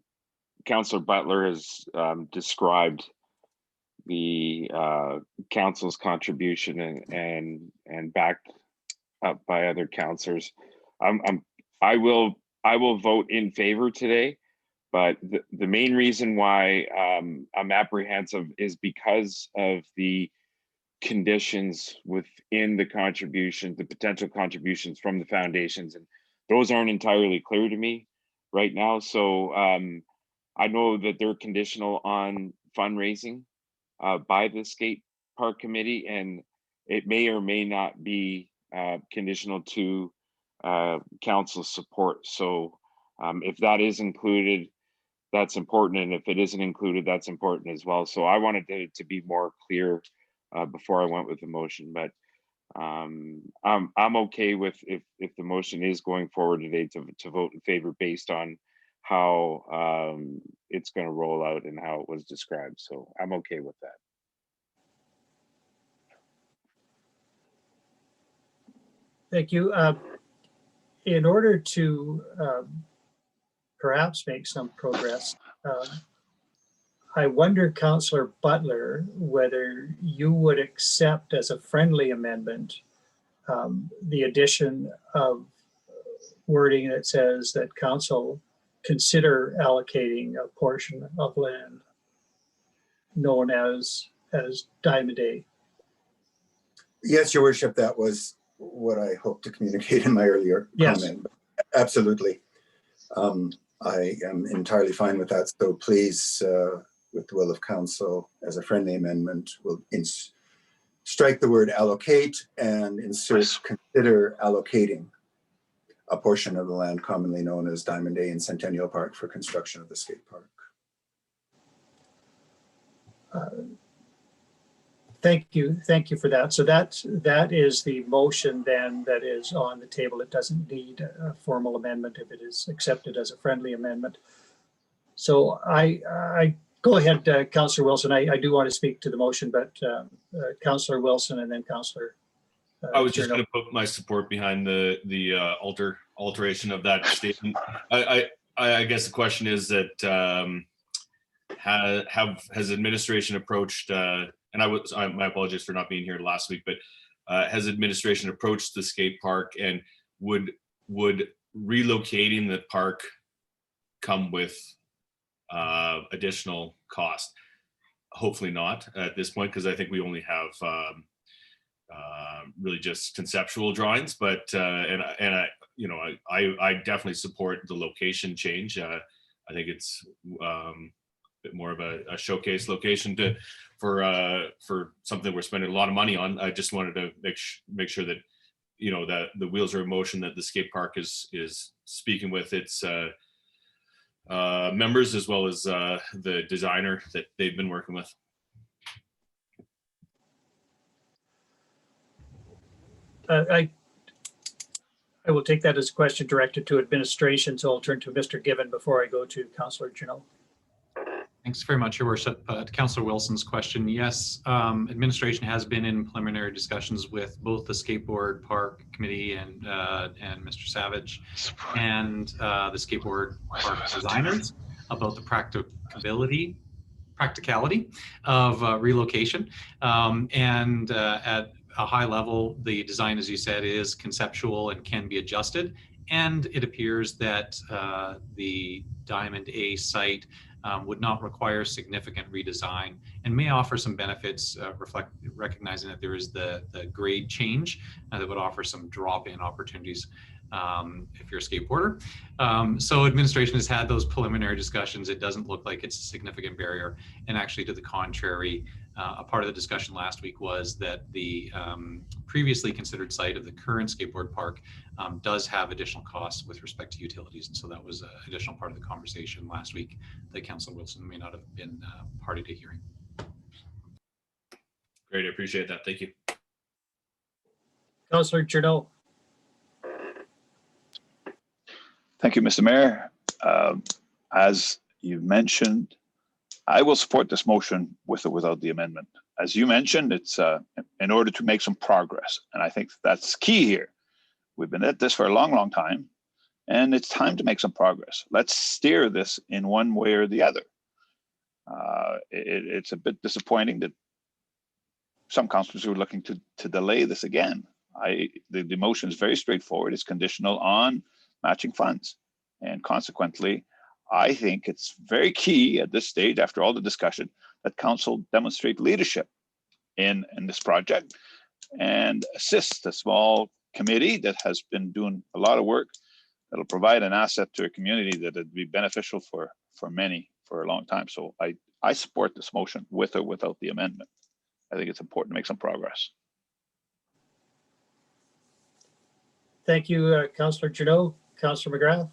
Councillor Butler has described the council's contribution and backed up by other councillors, I will I will vote in favor today, but the main reason why I'm apprehensive is because of the conditions within the contribution, the potential contributions from the foundations, and those aren't entirely clear to me right now. So I know that they're conditional on fundraising by the skate park committee, and it may or may not be conditional to council support. So if that is included, that's important, and if it isn't included, that's important as well. So I wanted it to be more clear before I went with the motion, but I'm okay with if the motion is going forward today to vote in favor based on how it's going to roll out and how it was described. So I'm okay with that. Thank you. In order to perhaps make some progress, I wonder, Councillor Butler, whether you would accept as a friendly amendment the addition of wording that says that council consider allocating a portion of land known as Diamond A. Yes, Your Worship, that was what I hoped to communicate in my earlier comment. Absolutely. I am entirely fine with that. So please, with the will of council, as a friendly amendment, we'll strike the word allocate and insert consider allocating a portion of the land commonly known as Diamond A in Centennial Park for construction of the skate park. Thank you for that. So that is the motion then that is on the table. It doesn't need a formal amendment if it is accepted as a friendly amendment. So I go ahead, Councillor Wilson. I do want to speak to the motion, but Councillor Wilson and then Councillor. I was just going to put my support behind the alteration of that statement. I guess the question is that has administration approached and my apologies for not being here last week, but has administration approached the skate park, and would relocating the park come with additional cost? Hopefully not at this point, because I think we only have really just conceptual drawings, but I definitely support the location change. I think it's a bit more of a showcase location for something we're spending a lot of money on. I just wanted to make sure that that the wheels are in motion, that the skate park is speaking with its members as well as the designer that they've been working with. I will take that as a question directed to administration, so I'll turn to Mr. Given before I go to Councillor Juneau. Thanks very much, Your Worship. To Councillor Wilson's question, yes, administration has been in preliminary discussions with both the Skateboard Park Committee and Mr. Savage and the Skateboard Park designers about the practicality of relocation. And at a high level, the design, as you said, is conceptual and can be adjusted. And it appears that the Diamond A site would not require significant redesign and may offer some benefits, recognizing that there is the grade change that would offer some drop-in opportunities if you're a skateboarder. So administration has had those preliminary discussions. It doesn't look like it's a significant barrier. And actually, to the contrary, a part of the discussion last week was that the previously considered site of the current skateboard park does have additional costs with respect to utilities. And so that was an additional part of the conversation last week that Councillor Wilson may not have been party to hearing. Great, I appreciate that. Thank you. Councillor Juneau. Thank you, Mr. Mayor. As you mentioned, I will support this motion with or without the amendment. As you mentioned, it's in order to make some progress. And I think that's key here. We've been at this for a long, long time, and it's time to make some progress. Let's steer this in one way or the other. It's a bit disappointing that some councillors are looking to delay this again. The motion is very straightforward. It's conditional on matching funds. And consequently, I think it's very key at this stage, after all the discussion, that council demonstrate leadership in this project and assist a small committee that has been doing a lot of work that'll provide an asset to a community that would be beneficial for many for a long time. So I support this motion with or without the amendment. I think it's important to make some progress. Thank you, Councillor Trudeau. Councillor McGrath.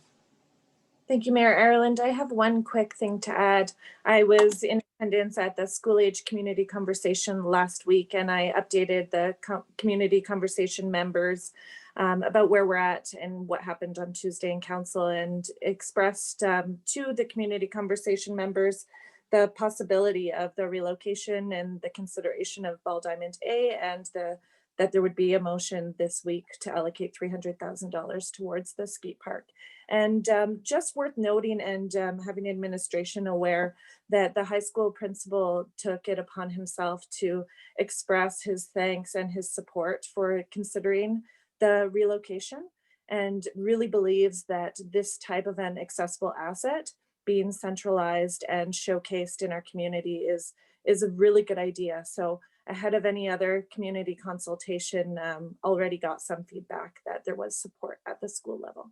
Thank you, Mayor Ireland. I have one quick thing to add. I was in attendance at the school age community conversation last week, and I updated the community conversation members about where we're at and what happened on Tuesday in council, and expressed to the community conversation members the possibility of the relocation and the consideration of Ball Diamond A, and that there would be a motion this week to allocate $300,000 towards the skate park. And just worth noting and having administration aware that the high school principal took it upon himself to express his thanks and his support for considering the relocation, and really believes that this type of an accessible asset being centralized and showcased in our community is a really good idea. So ahead of any other community consultation, already got some feedback that there was support at the school level.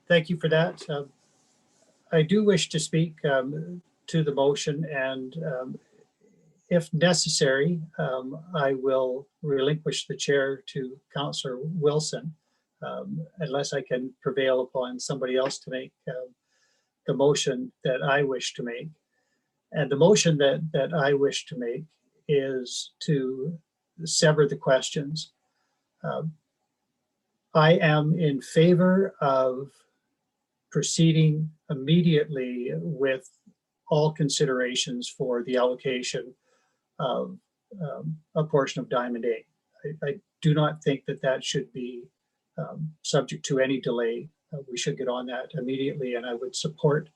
Thank you for that. I do wish to speak to the motion, and if necessary, I will relinquish the chair to Councillor Wilson, unless I can prevail upon somebody else to make the motion that I wish to make. And the motion that I wish to make is to sever the questions. I am in favor of proceeding immediately with all considerations for the allocation of a portion of Diamond A. I do not think that should be subject to any delay. We should get on that immediately, and I would support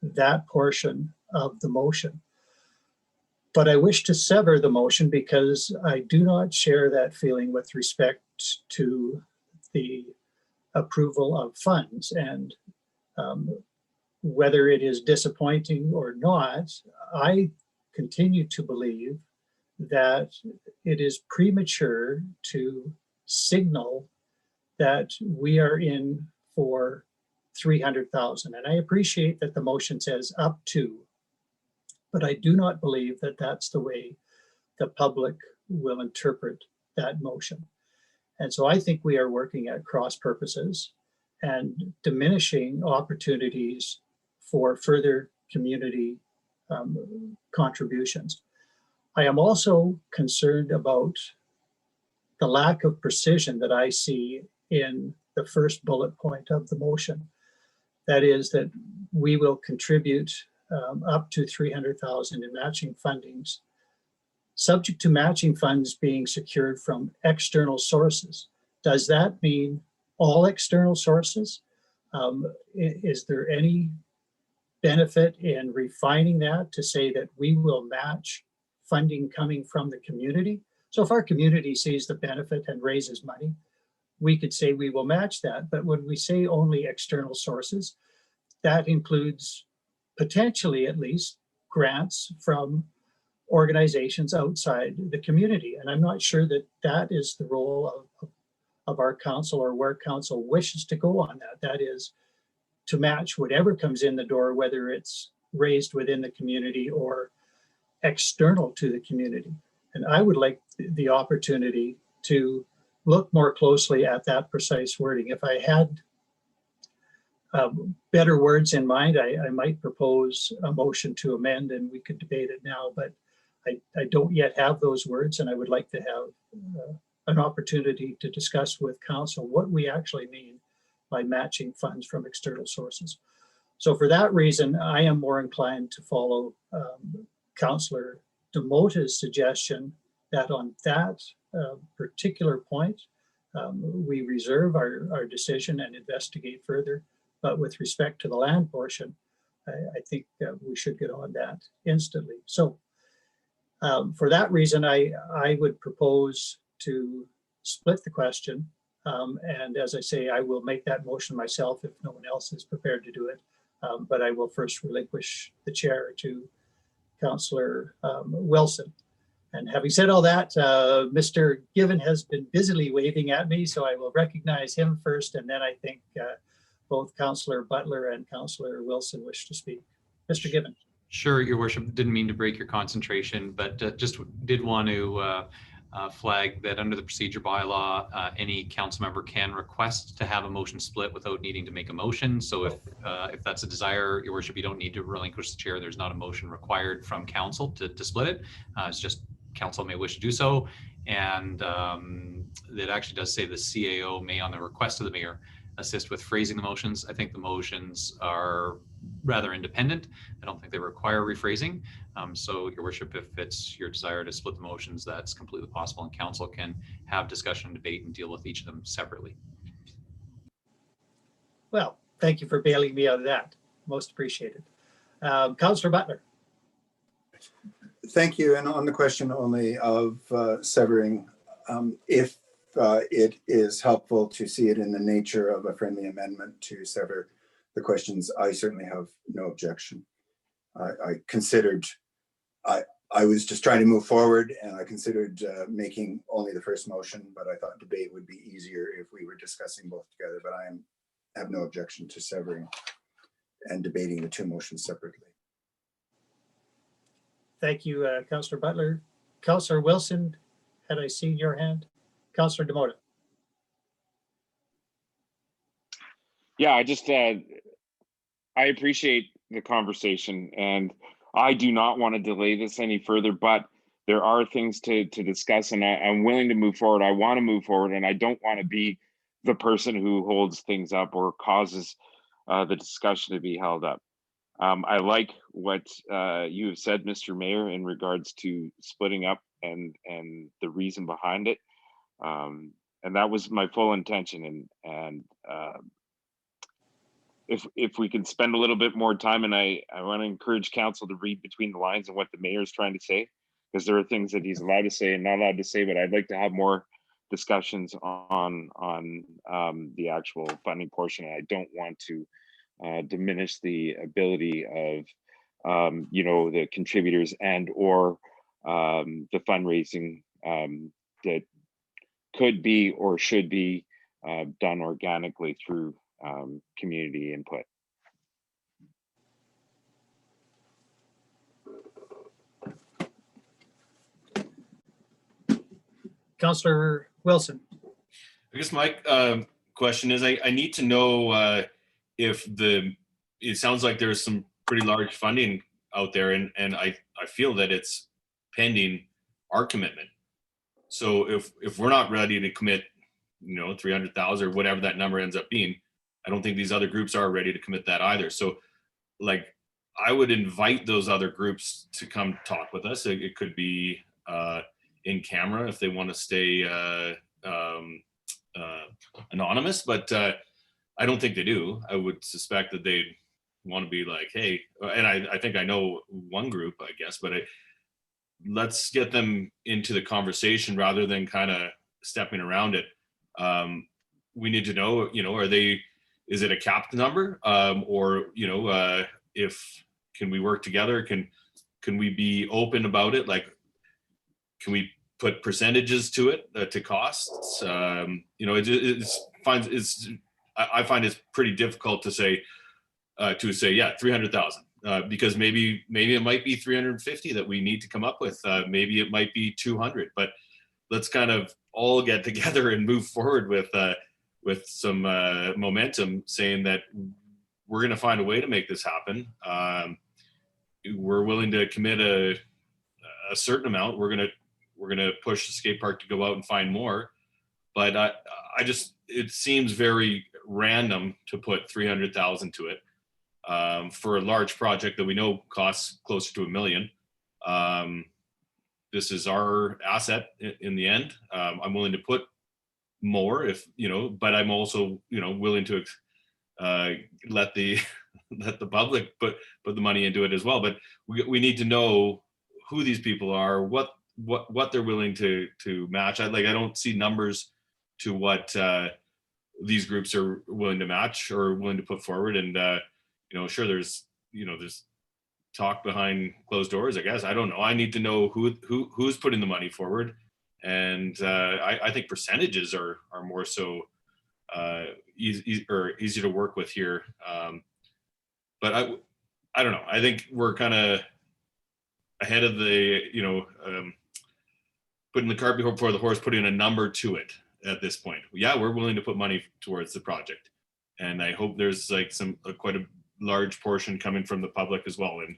that portion of the motion. But I wish to sever the motion because I do not share that feeling with respect to the approval of funds. And whether it is disappointing or not, I continue to believe that it is premature to signal that we are in for 300,000. And I appreciate that the motion says up to, but I do not believe that that's the way the public will interpret that motion. And so I think we are working at cross purposes and diminishing opportunities for further community contributions. I am also concerned about the lack of precision that I see in the first bullet point of the motion. That is that we will contribute up to 300,000 in matching fundings, subject to matching funds being secured from external sources. Does that mean all external sources? Is there any benefit in refining that to say that we will match funding coming from the community? So if our community sees the benefit and raises money, we could say we will match that. But when we say only external sources, that includes potentially at least grants from organizations outside the community. And I'm not sure that that is the role of our council, or where council wishes to go on that. That is to match whatever comes in the door, whether it's raised within the community or external to the community. And I would like the opportunity to look more closely at that precise wording. If I had better words in mind, I might propose a motion to amend and we could debate it now, but I don't yet have those words, and I would like to have an opportunity to discuss with council what we actually mean by matching funds from external sources. So for that reason, I am more inclined to follow Councillor Demota's suggestion that on that particular point, we reserve our decision and investigate further. But with respect to the land portion, I think we should get on that instantly. So for that reason, I would propose to split the question. And as I say, I will make that motion myself if no one else is prepared to do it. But I will first relinquish the chair to Councillor Wilson. And having said all that, Mr. Given has been busily waving at me, so I will recognize him first, and then I think both Councillor Butler and Councillor Wilson wish to speak. Mr. Given. Sure, Your Worship. Didn't mean to break your concentration, but just did want to flag that under the procedure bylaw, any council member can request to have a motion split without needing to make a motion. So if that's a desire, Your Worship, you don't need to relinquish the chair. There's not a motion required from council to split it. It's just council may wish to do so. And it actually does say the CAO may, on the request of the mayor, assist with phrasing the motions. I think the motions are rather independent. I don't think they require rephrasing. So Your Worship, if it's your desire to split the motions, that's completely possible, and council can have discussion, debate, and deal with each of them separately. Well, thank you for bailing me out of that. Most appreciated. Councillor Butler. Thank you. And on the question only of severing, if it is helpful to see it in the nature of a friendly amendment to sever the questions, I certainly have no objection. I was just trying to move forward, and I considered making only the first motion, but I thought debate would be easier if we were discussing both together. But I have no objection to severing and debating the two motions separately. Thank you, Councillor Butler. Councillor Wilson, had I seen your hand? Councillor Demota. Yeah, I appreciate the conversation, and I do not want to delay this any further, but there are things to discuss, and I'm willing to move forward. I want to move forward, and I don't want to be the person who holds things up or causes the discussion to be held up. I like what you have said, Mr. Mayor, in regards to splitting up and the reason behind it. And that was my full intention. And if we can spend a little bit more time, and I want to encourage council to read between the lines of what the mayor is trying to say, because there are things that he's allowed to say and not allowed to say, but I'd like to have more discussions on the actual funding portion. I don't want to diminish the ability of the contributors and or the fundraising that could be or should be done organically through community input. Councillor Wilson. I guess my question is, I need to know if it sounds like there's some pretty large funding out there, and I feel that it's pending our commitment. So if we're not ready to commit, 300,000 or whatever that number ends up being, I don't think these other groups are ready to commit that either. So I would invite those other groups to come talk with us. It could be in camera if they want to stay anonymous, but I don't think they do. I would suspect that they'd want to be like, hey, and I think I know one group, I guess, but let's get them into the conversation rather than kind of stepping around it. We need to know, is it a capped number? Or, if, can we work together? Can we be open about it? Like, can we put percentages to it, to costs? I find it's pretty difficult to say, yeah, 300,000, because maybe it might be 350 that we need to come up with. Maybe it might be 200, but let's kind of all get together and move forward with some momentum, saying that we're going to find a way to make this happen. We're willing to commit a certain amount. We're going to push the skate park to go out and find more. But it seems very random to put 300,000 to it for a large project that we know costs closer to $1 million. This is our asset in the end. I'm willing to put more but I'm also, willing to let the public put the money into it as well. But we need to know who these people are, what what they're willing to match. I don't see numbers to what these groups are willing to match or willing to put forward. And sure, there's talk behind closed doors, I guess. I don't know. I need to know who's putting the money forward. And I think percentages are more so easy to work with here. But I don't know. I think we're kind of ahead of the, putting the cart before the horse, putting a number to it at this point. Yeah, we're willing to put money towards the project. And I hope there's quite a large portion coming from the public as well. And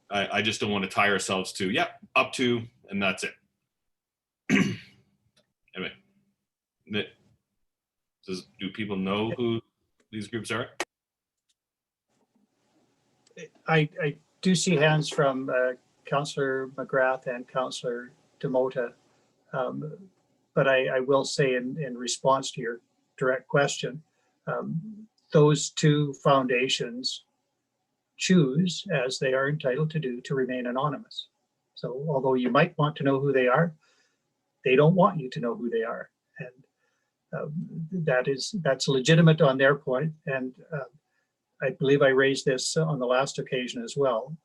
I just don't want to tie ourselves to, up to, and that's it. Anyway, do people know who these groups are? I do see hands from Councillor McGrath and Councillor Demota. But I will say in response to your direct question, those two foundations choose, as they are entitled to do, to remain anonymous. So although you might want to know who they are, they don't want you to know who they are. And that's legitimate on their point. And I believe I raised this on the last occasion as well.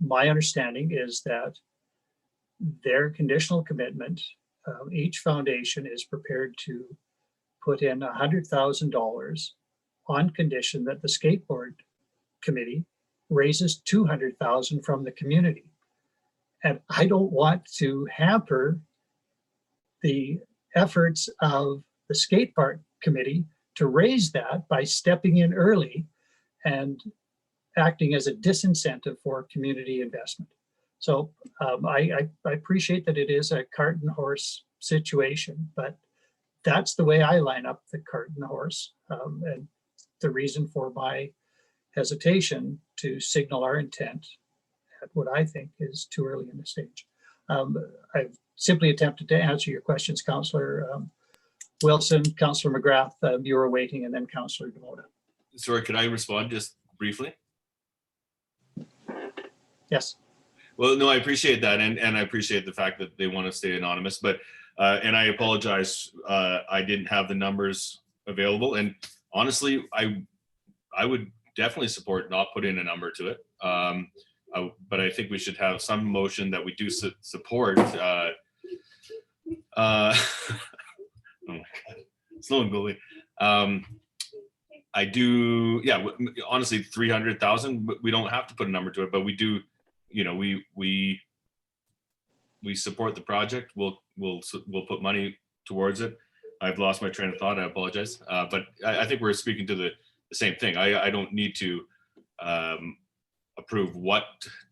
My understanding is that their conditional commitment, each foundation is prepared to put in $100,000 on condition that the skateboard committee raises $200,000 from the community. And I don't want to hamper the efforts of the Skatepark committee to raise that by stepping in early and acting as a disincentive for community investment. So I appreciate that it is a cart and horse situation, but that's the way I line up the cart and the horse. And the reason for my hesitation to signal our intent at what I think is too early in the stage. I've simply attempted to answer your questions, Councillor Wilson, Councillor McGrath, you were waiting, and then Councillor Demota. Sorry, could I respond just briefly? Yes. Well, no, I appreciate that. And I appreciate the fact that they want to stay anonymous, but, and I apologize, I didn't have the numbers available. And honestly, I would definitely support not putting a number to it. But I think we should have some motion that we do support. Oh my God, slow and goalie. I do, yeah, honestly, 300,000, we don't have to put a number to it, but we do, we support the project. We'll put money towards it. I've lost my train of thought. I apologize. But I think we're speaking to the same thing. I don't need to approve what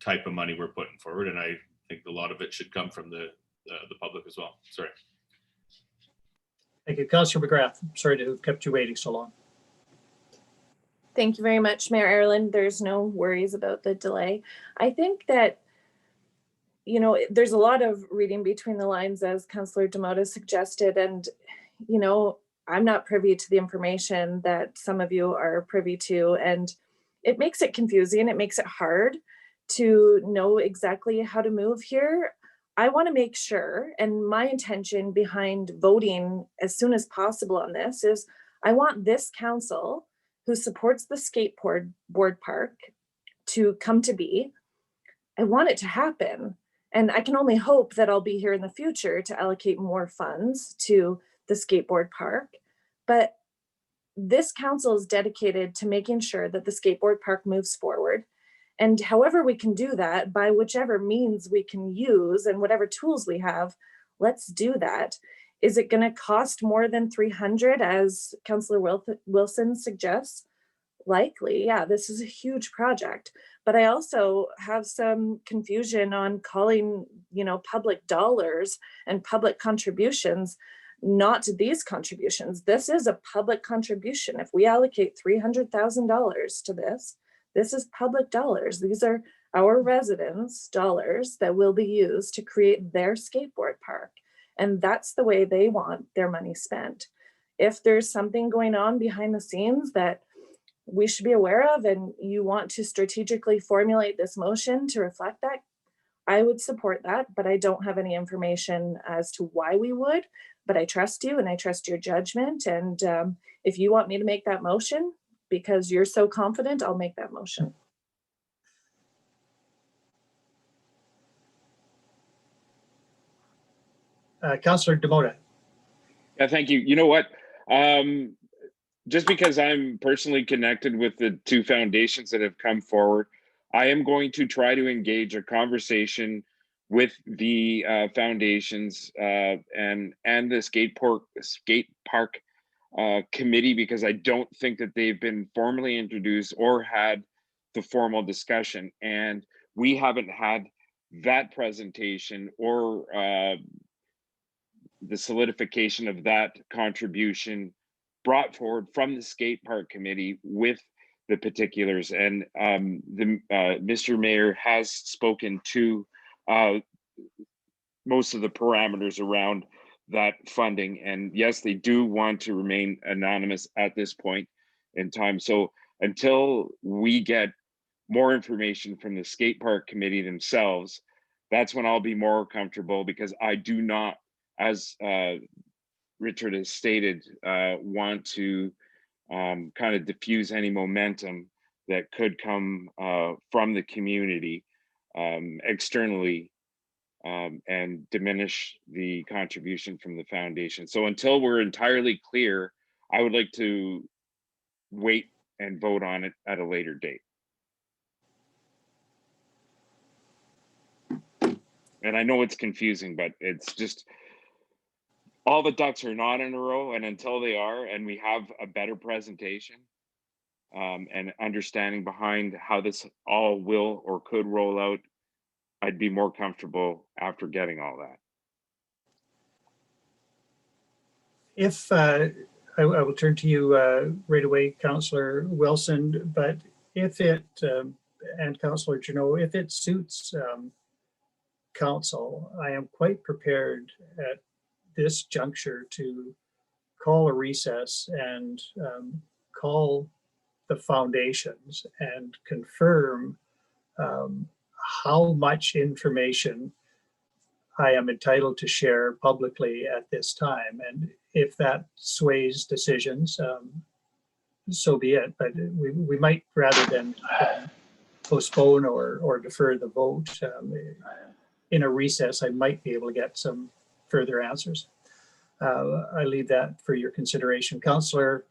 type of money we're putting forward. And I think a lot of it should come from the public as well. Sorry. Thank you. Councillor McGrath, sorry to have kept you waiting so long. Thank you very much, Mayor Ireland. There's no worries about the delay. I think that, there's a lot of reading between the lines, as Councillor Demota suggested, and, I'm not privy to the information that some of you are privy to, and it makes it confusing. It makes it hard to know exactly how to move here. I want to make sure, and my intention behind voting as soon as possible on this is I want this council who supports the skateboard park to come to be. I want it to happen. And I can only hope that I'll be here in the future to allocate more funds to the skateboard park. But this council is dedicated to making sure that the skateboard park moves forward. And however we can do that, by whichever means we can use and whatever tools we have, let's do that. Is it going to cost more than 300, as Councillor Wilson suggests? Likely, yeah, this is a huge project. But I also have some confusion on calling, public dollars and public contributions, not these contributions. This is a public contribution. If we allocate $300,000 to this, this is public dollars. These are our residents' dollars that will be used to create their skateboard park. And that's the way they want their money spent. If there's something going on behind the scenes that we should be aware of, and you want to strategically formulate this motion to reflect that, I would support that, but I don't have any information as to why we would. But I trust you and I trust your judgment. And if you want me to make that motion because you're so confident, I'll make that motion. Councillor Demota. Yeah, thank you. You know what? Just because I'm personally connected with the two foundations that have come forward, I am going to try to engage a conversation with the foundations and the skate park committee, because I don't think that they've been formally introduced or had the formal discussion, and we haven't had that presentation or the solidification of that contribution brought forward from the skate park committee with the particulars. And Mr. Mayor has spoken to most of the parameters around that funding. And yes, they do want to remain anonymous at this point in time. So until we get more information from the skate park committee themselves, that's when I'll be more comfortable, because I do not, as Richard has stated, want to kind of diffuse any momentum that could come from the community externally and diminish the contribution from the foundation. So until we're entirely clear, I would like to wait and vote on it at a later date. And I know it's confusing, but it's just, all the ducks are not in a row, and until they are, and we have a better presentation and understanding behind how this all will or could roll out, I'd be more comfortable after getting all that. If I will turn to you right away, Councillor Wilson, but if it, and Councillor Janot, if it suits Council, I am quite prepared at this juncture to call a recess and call the foundations and confirm how much information I am entitled to share publicly at this time. And if that sways decisions, so be it. But we might, rather than postpone or defer the vote, in a recess, I might be able to get some further answers. I leave that for your consideration. Councillor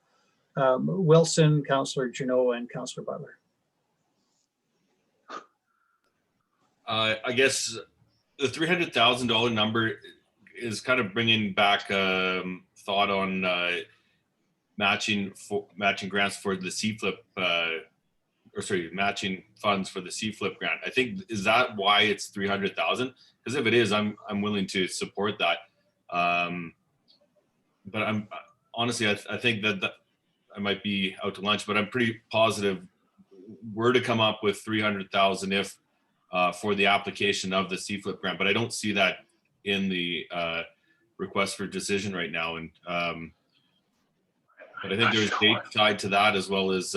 Wilson, Councillor Janot, and Councillor Butler. I guess the $300,000 number is kind of bringing back thought on matching grants for the CFLIP, matching funds for the CFLIP grant. I think, is that why it's 300,000? Because if it is, I'm willing to support that. But I'm honestly, I think that I might be out to lunch, but I'm pretty positive we're to come up with 300,000 if for the application of the CFLIP grant. But I don't see that in the request for decision right now. And but I think there's date tied to that, as well as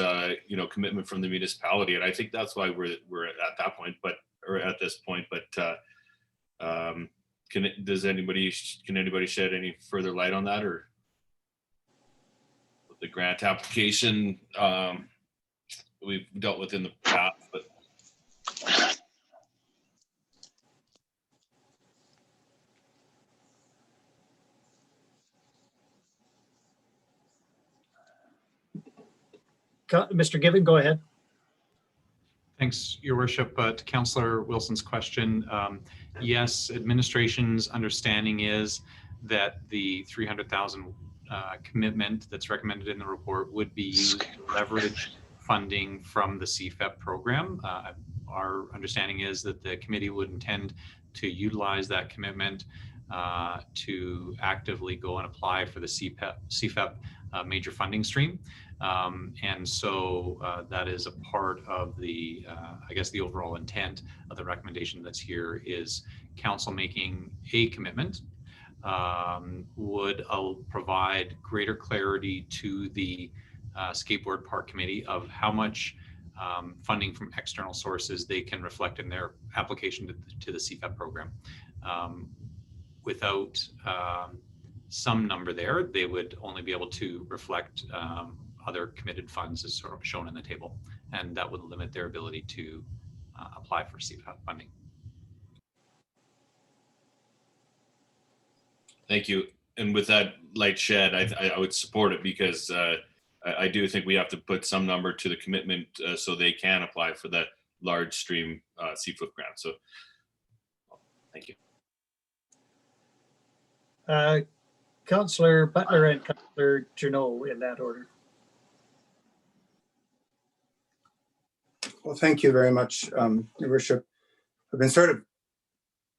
commitment from the municipality, and I think that's why we're at that point, or at this point. But can anybody shed any further light on that, or the grant application we've dealt with in the past? But Mr. Given, go ahead. Thanks, Your Worship. To Councillor Wilson's question, yes, administration's understanding is that the 300,000 commitment that's recommended in the report would be used to leverage funding from the CFEP program. Our understanding is that the committee would intend to utilize that commitment to actively go and apply for the CFEP major funding stream. And so that is a part of the, I guess, the overall intent of the recommendation that's here is council making a commitment would provide greater clarity to the skateboard park committee of how much funding from external sources, they can reflect in their application to the CFAP program. Without some number there, they would only be able to reflect other committed funds as sort of shown in the table, and that would limit their ability to apply for CFAP funding. Thank you. And with that light shed, I would support it, because I do think we have to put some number to the commitment so they can apply for that large stream seafood grant. So thank you. Councillor Butler and Councillor Journeau in that order. Well, thank you very much, Your Worship. I've been sort of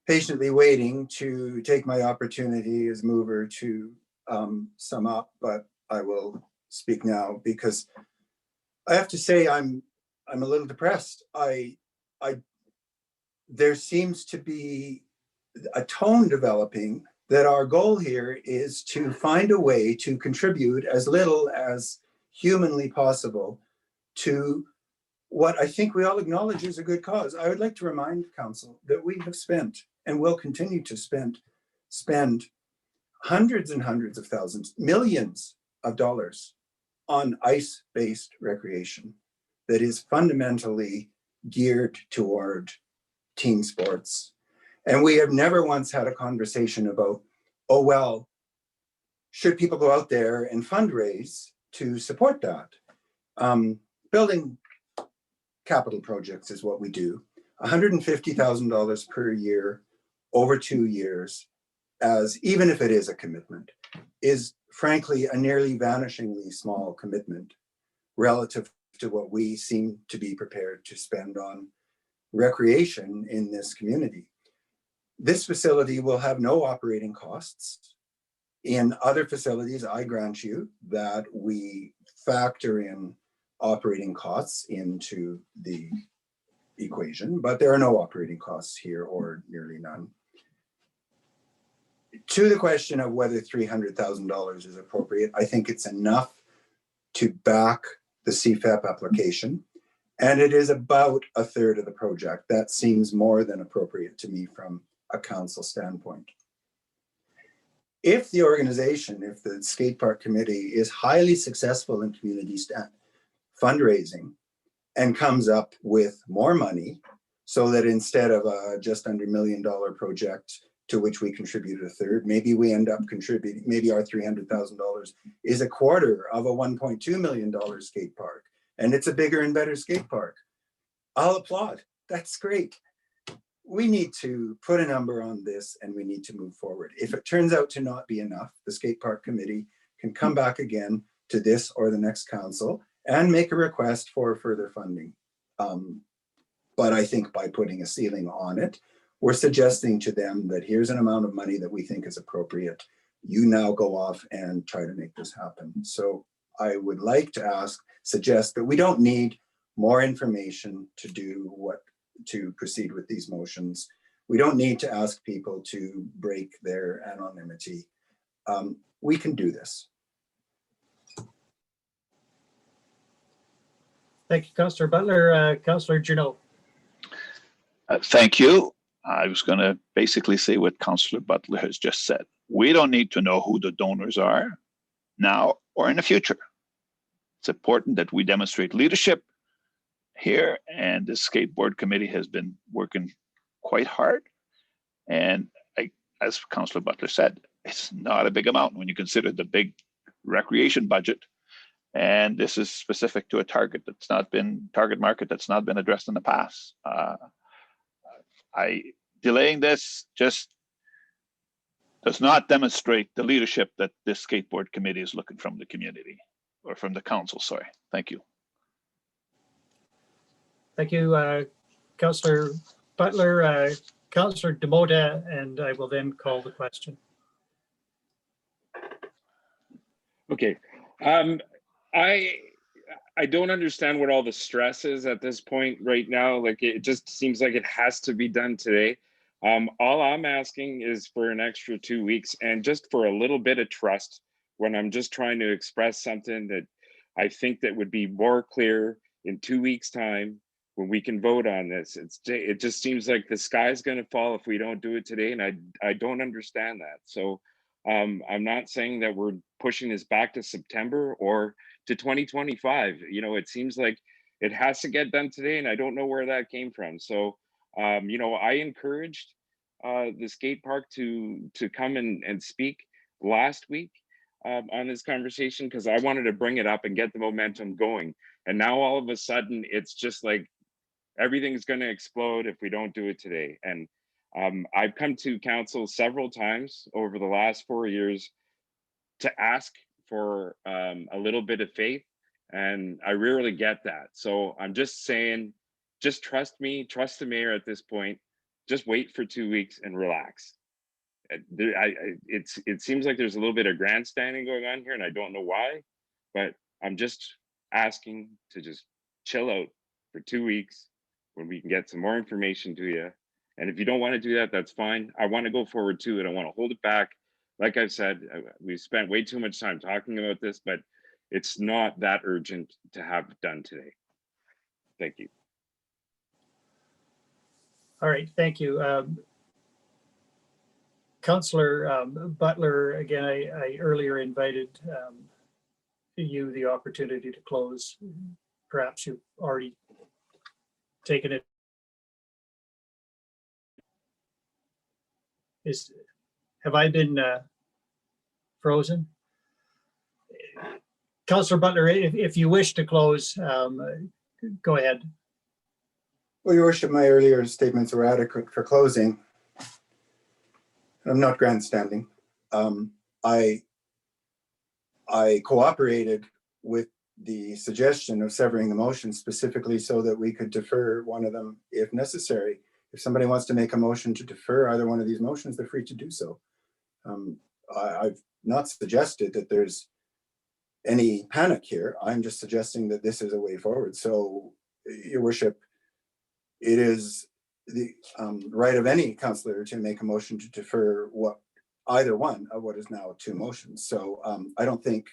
patiently waiting to take my opportunity as mover to sum up, but I will speak now because I have to say I'm a little depressed. There seems to be a tone developing that our goal here is to find a way to contribute as little as humanly possible to what I think we all acknowledge is a good cause. I would like to remind Council that we have spent and will continue to spend hundreds and hundreds of thousands, millions of dollars on ice-based recreation that is fundamentally geared toward team sports. And we have never once had a conversation about, oh, well, should people go out there and fundraise to support that? Building capital projects is what we do. $150,000 per year over 2 years, as even if it is a commitment, is frankly a nearly vanishingly small commitment relative to what we seem to be prepared to spend on recreation in this community. This facility will have no operating costs. In other facilities, I grant you that we factor in operating costs into the equation, but there are no operating costs here, or nearly none. To the question of whether $300,000 is appropriate, I think it's enough to back the CFAP application, and it is about a third of the project. That seems more than appropriate to me from a council standpoint. If the organization, if the Skatepark committee is highly successful in community fundraising and comes up with more money, so that instead of a just under $1 million project to which we contributed a third, maybe we end up contributing, maybe our $300,000 is a quarter of a $1.2 million skate park, and it's a bigger and better skate park. I'll applaud. That's great. We need to put a number on this and we need to move forward. If it turns out to not be enough, the Skatepark committee can come back again to this or the next council and make a request for further funding. But I think by putting a ceiling on it, we're suggesting to them that here's an amount of money that we think is appropriate. You now go off and try to make this happen. So I would like to suggest that we don't need more information to proceed with these motions. We don't need to ask people to break their anonymity. We can do this. Thank you, Councillor Butler. Councillor Journeau. Thank you. I was going to basically say what Councillor Butler has just said. We don't need to know who the donors are now or in the future. It's important that we demonstrate leadership here, and the skateboard committee has been working quite hard. And as Councillor Butler said, it's not a big amount when you consider the big recreation budget. And this is specific to a target market that's not been addressed in the past. Delaying this just does not demonstrate the leadership that this skateboard committee is looking from the community, or from the council, sorry. Thank you. Thank you, Councillor Butler. Councillor Demota, and I will then call the question. Okay. I don't understand what all the stress is at this point right now. Like, it just seems like it has to be done today. All I'm asking is for an extra 2 weeks, and just for a little bit of trust when I'm just trying to express something that I think that would be more clear in 2 weeks' time when we can vote on this. It just seems like the sky's going to fall if we don't do it today, and I don't understand that. So I'm not saying that we're pushing this back to September or to 2025. You know, it seems like it has to get done today, and I don't know where that came from. So you know, I encouraged the skate park to come and speak last week on this conversation, because I wanted to bring it up and get the momentum going. And now all of a sudden, it's just like everything's going to explode if we don't do it today. And I've come to council several times over the last 4 years to ask for a little bit of faith, and I rarely get that. So I'm just saying, just trust me, trust the mayor at this point. Just wait for 2 weeks and relax. It seems like there's a little bit of grandstanding going on here, and I don't know why, but I'm just asking to just chill out for 2 weeks when we can get some more information to you. And if you don't want to do that, that's fine. I want to go forward too, and I want to hold it back. Like I've said, we've spent way too much time talking about this, but it's not that urgent to have done today. Thank you. All right, thank you. Councillor Butler, again, I earlier invited you the opportunity to close. Perhaps you've already taken it. Have I been frozen? Councillor Butler, if you wish to close, go ahead. Well, Your Worship, my earlier statements were adequate for closing. I'm not grandstanding. I cooperated with the suggestion of severing the motion specifically so that we could defer one of them if necessary. If somebody wants to make a motion to defer either one of these motions, they're free to do so. I've not suggested that there's any panic here. I'm just suggesting that this is a way forward. So, Your Worship, it is the right of any councillor to make a motion to defer either one of what is now two motions. So I don't think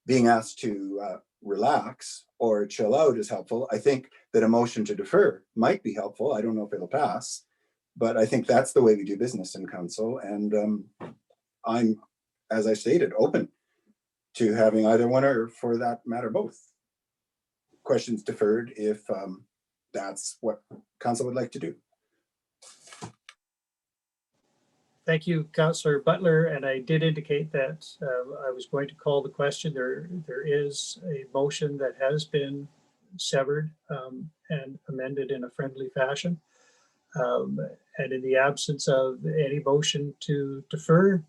being asked to relax or chill out is helpful. I think that a motion to defer might be helpful. I don't know if it'll pass, but I think that's the way we do business in council. And I'm, as I stated, open to having either one, or for that matter, both. Questions deferred if that's what council would like to do. Thank you, Councillor Butler, and I did indicate that I was going to call the question. There is a motion that has been severed and amended in a friendly fashion. And in the absence of any motion to defer,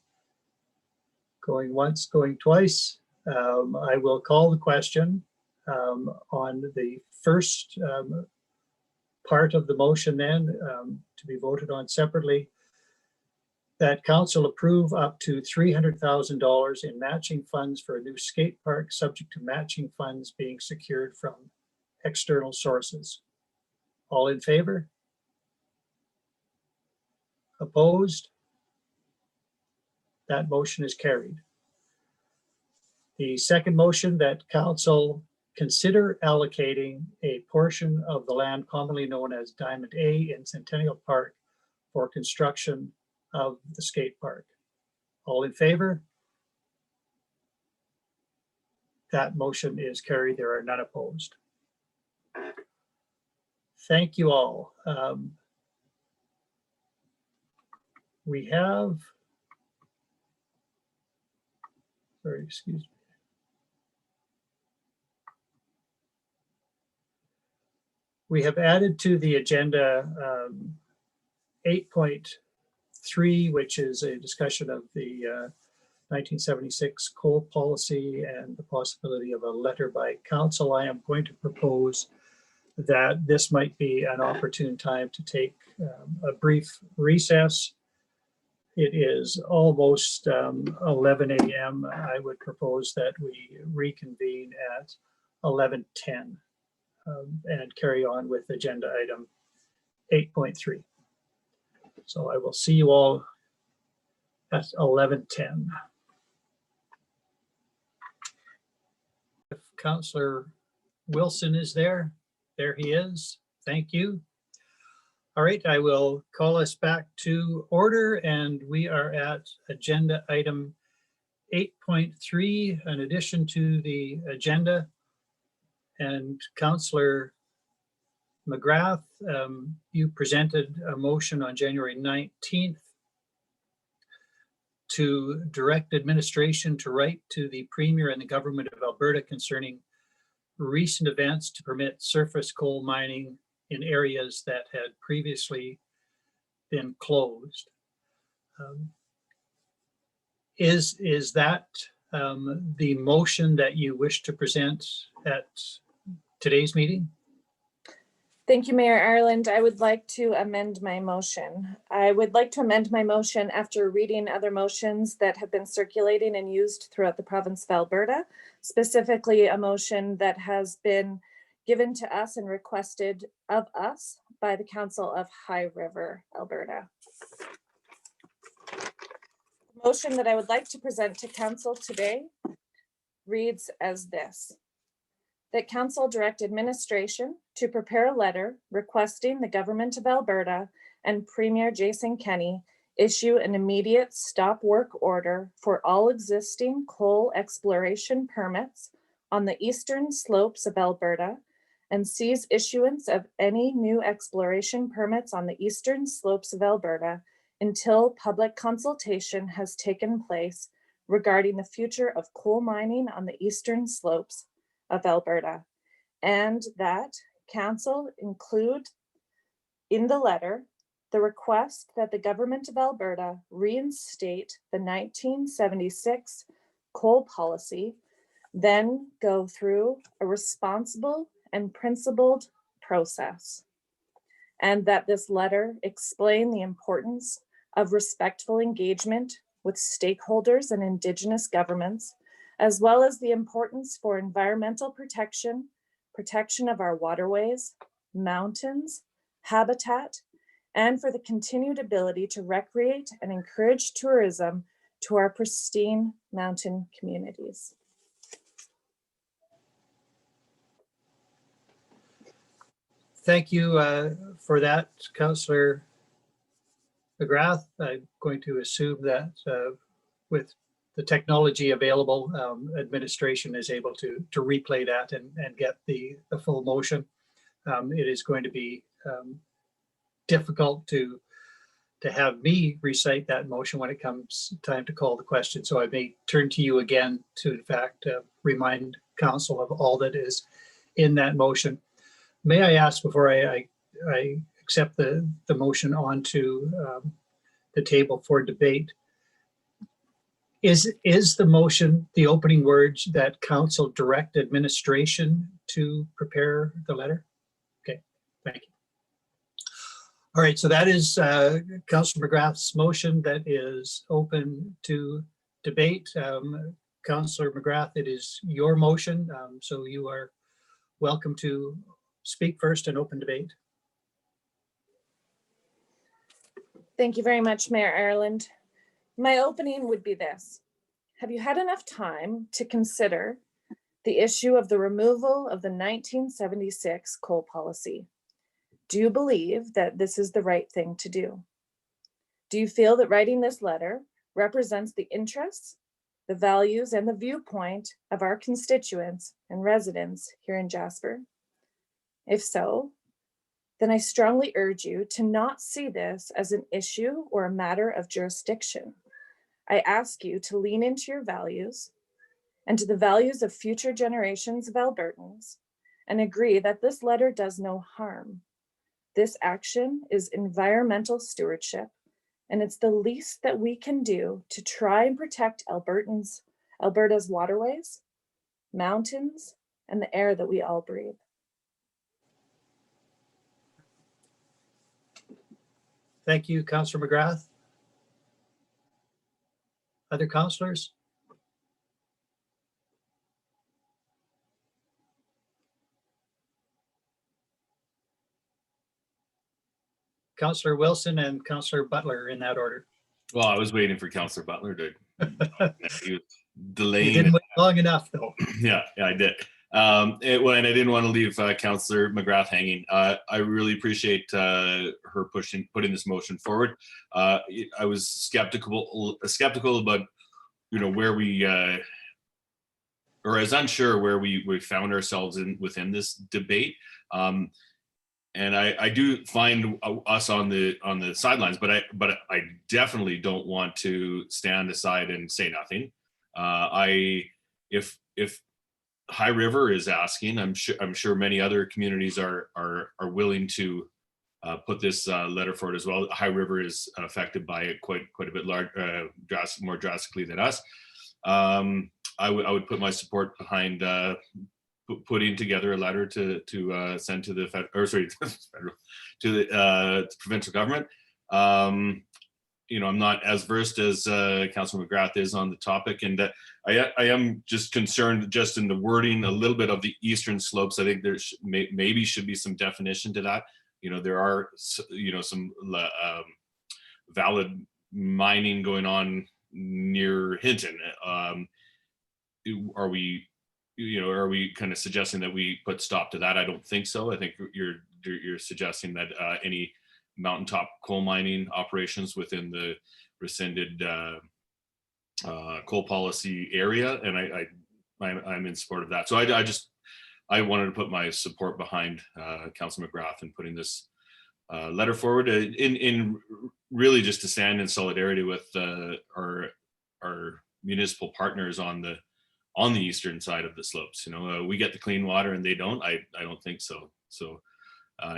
going once, going twice, I will call the question on the first part of the motion then to be voted on separately, that council approve up to $300,000 in matching funds for a new skate park, subject to matching funds being secured from external sources. All in favor? Opposed? That motion is carried. The second motion, that council consider allocating a portion of the land commonly known as Diamond A in Centennial Park for construction of the skate park. All in favor? That motion is carried. There are none opposed. Thank you all. We have, sorry, excuse me. We have added to the agenda 8.3, which is a discussion of the 1976 coal policy and the possibility of a letter by council. I am going to propose that this might be an opportune time to take a brief recess. It is almost 11 a.m. I would propose that we reconvene at 11:10 and carry on with agenda item 8.3. So I will see you all at 11:10. If Councillor Wilson is there. there he is. Thank you. All right, I will call us back to order, and we are at agenda item 8.3, an addition to the agenda. And Councillor McGrath, you presented a motion on January 19th to direct administration to write to the Premier and the Government of Alberta concerning recent events to permit surface coal mining in areas that had previously been closed. Is that the motion that you wish to present at today's meeting? Thank you, Mayor Ireland. I would like to amend my motion. I would like to amend my motion after reading other motions that have been circulating and used throughout the province of Alberta, specifically a motion that has been given to us and requested of us by the Council of High River, Alberta. The motion that I would like to present to Council today reads as this: that Council direct administration to prepare a letter requesting the Government of Alberta and Premier Jason Kenney issue an immediate stop work order for all existing coal exploration permits on the eastern slopes of Alberta and cease issuance of any new exploration permits on the eastern slopes of Alberta until public consultation has taken place regarding the future of coal mining on the eastern slopes of Alberta, and that Council include in the letter the request that the Government of Alberta reinstate the 1976 coal policy, then go through a responsible and principled process, and that this letter explain the importance of respectful engagement with stakeholders and Indigenous governments, as well as the importance for environmental protection, protection of our waterways, mountains, habitat, and for the continued ability to recreate and encourage tourism to our pristine mountain communities. Thank you for that, Councillor McGrath. I'm going to assume that with the technology available, administration is able to replay that and get the full motion. It is going to be difficult to have me recite that motion when it comes time to call the question. So I may turn to you again to, in fact, remind Council of all that is in that motion. May I ask, before I accept the motion onto the table for debate, is the motion the opening words that Council direct administration to prepare the letter? Okay, thank you. All right, so that is Councillor McGrath's motion that is open to debate. Councillor McGrath, it is your motion, so you are welcome to speak first and open debate. Thank you very much, Mayor Ireland. My opening would be this: have you had enough time to consider the issue of the removal of the 1976 coal policy? Do you believe that this is the right thing to do? Do you feel that writing this letter represents the interests, the values, and the viewpoint of our constituents and residents here in Jasper? If so, then I strongly urge you to not see this as an issue or a matter of jurisdiction. I ask you to lean into your values and to the values of future generations of Albertans and agree that this letter does no harm. This action is environmental stewardship, and it's the least that we can do to try and protect Alberta's waterways, mountains, and the air that we all breathe. Thank you, Councillor McGrath. Other councillors? Councillor Wilson and Councillor Butler in that order. Well, I was waiting for Councillor Butler to he was You delaying. didn't wait long enough, though. Yeah, I did. And I didn't want to leave Councillor McGrath hanging. I really appreciate her putting this motion forward. I was skeptical about, where we, or as unsure where we found ourselves within this debate. And I do find us on the sidelines, but I definitely don't want to stand aside and say nothing. If High River is asking, I'm sure many other communities are willing to put this letter forward as well. High River is affected by it quite a bit more drastically than us. I would put my support behind putting together a letter to send to the to the provincial government. I'm not as versed as Councilor McGrath is on the topic, and I am just concerned just in the wording a little bit of the eastern slopes. I think there maybe should be some definition to that. There are some valid mining going on near Hinton. Are we kind of suggesting that we put stop to that? I don't think so. I think you're suggesting that any mountaintop coal mining operations within the rescinded coal policy area, and I'm in support of that. So I wanted to put my support behind Councilor McGrath in putting this letter forward in really just to stand in solidarity with our municipal partners on the eastern side of the slopes. We get the clean water and they don't. I don't think so. So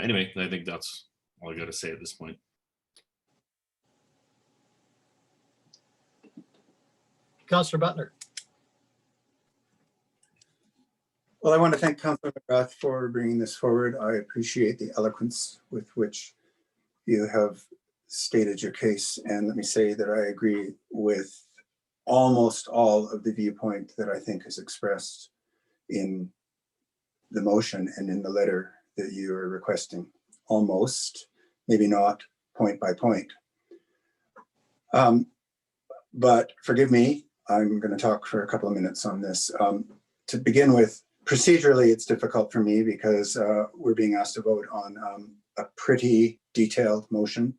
anyway, I think that's all I got to say at this point. Councillor Butler. Well, I want to thank Councillor McGrath for bringing this forward. I appreciate the eloquence with which you have stated your case. And let me say that I agree with almost all of the viewpoint that I think is expressed in the motion and in the letter that you are requesting. Almost, maybe not point by point. But forgive me, I'm going to talk for a couple of minutes on this. To begin with, procedurally, it's difficult for me because we're being asked to vote on a pretty detailed motion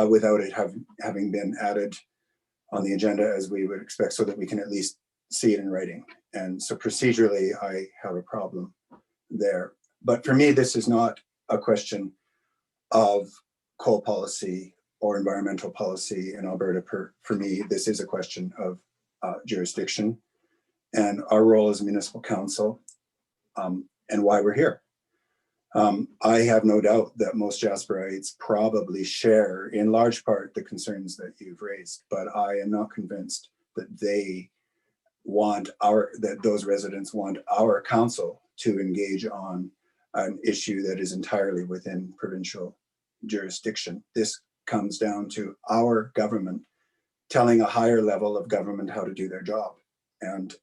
without it having been added on the agenda as we would expect, so that we can at least see it in writing. And so procedurally, I have a problem there. But for me, this is not a question of coal policy or environmental policy in Alberta. For me, this is a question of jurisdiction and our role as a municipal council and why we're here. I have no doubt that most Jasperites probably share in large part the concerns that you've raised, but I am not convinced that that those residents want our council to engage on an issue that is entirely within provincial jurisdiction. This comes down to our government telling a higher level of government how to do their job. And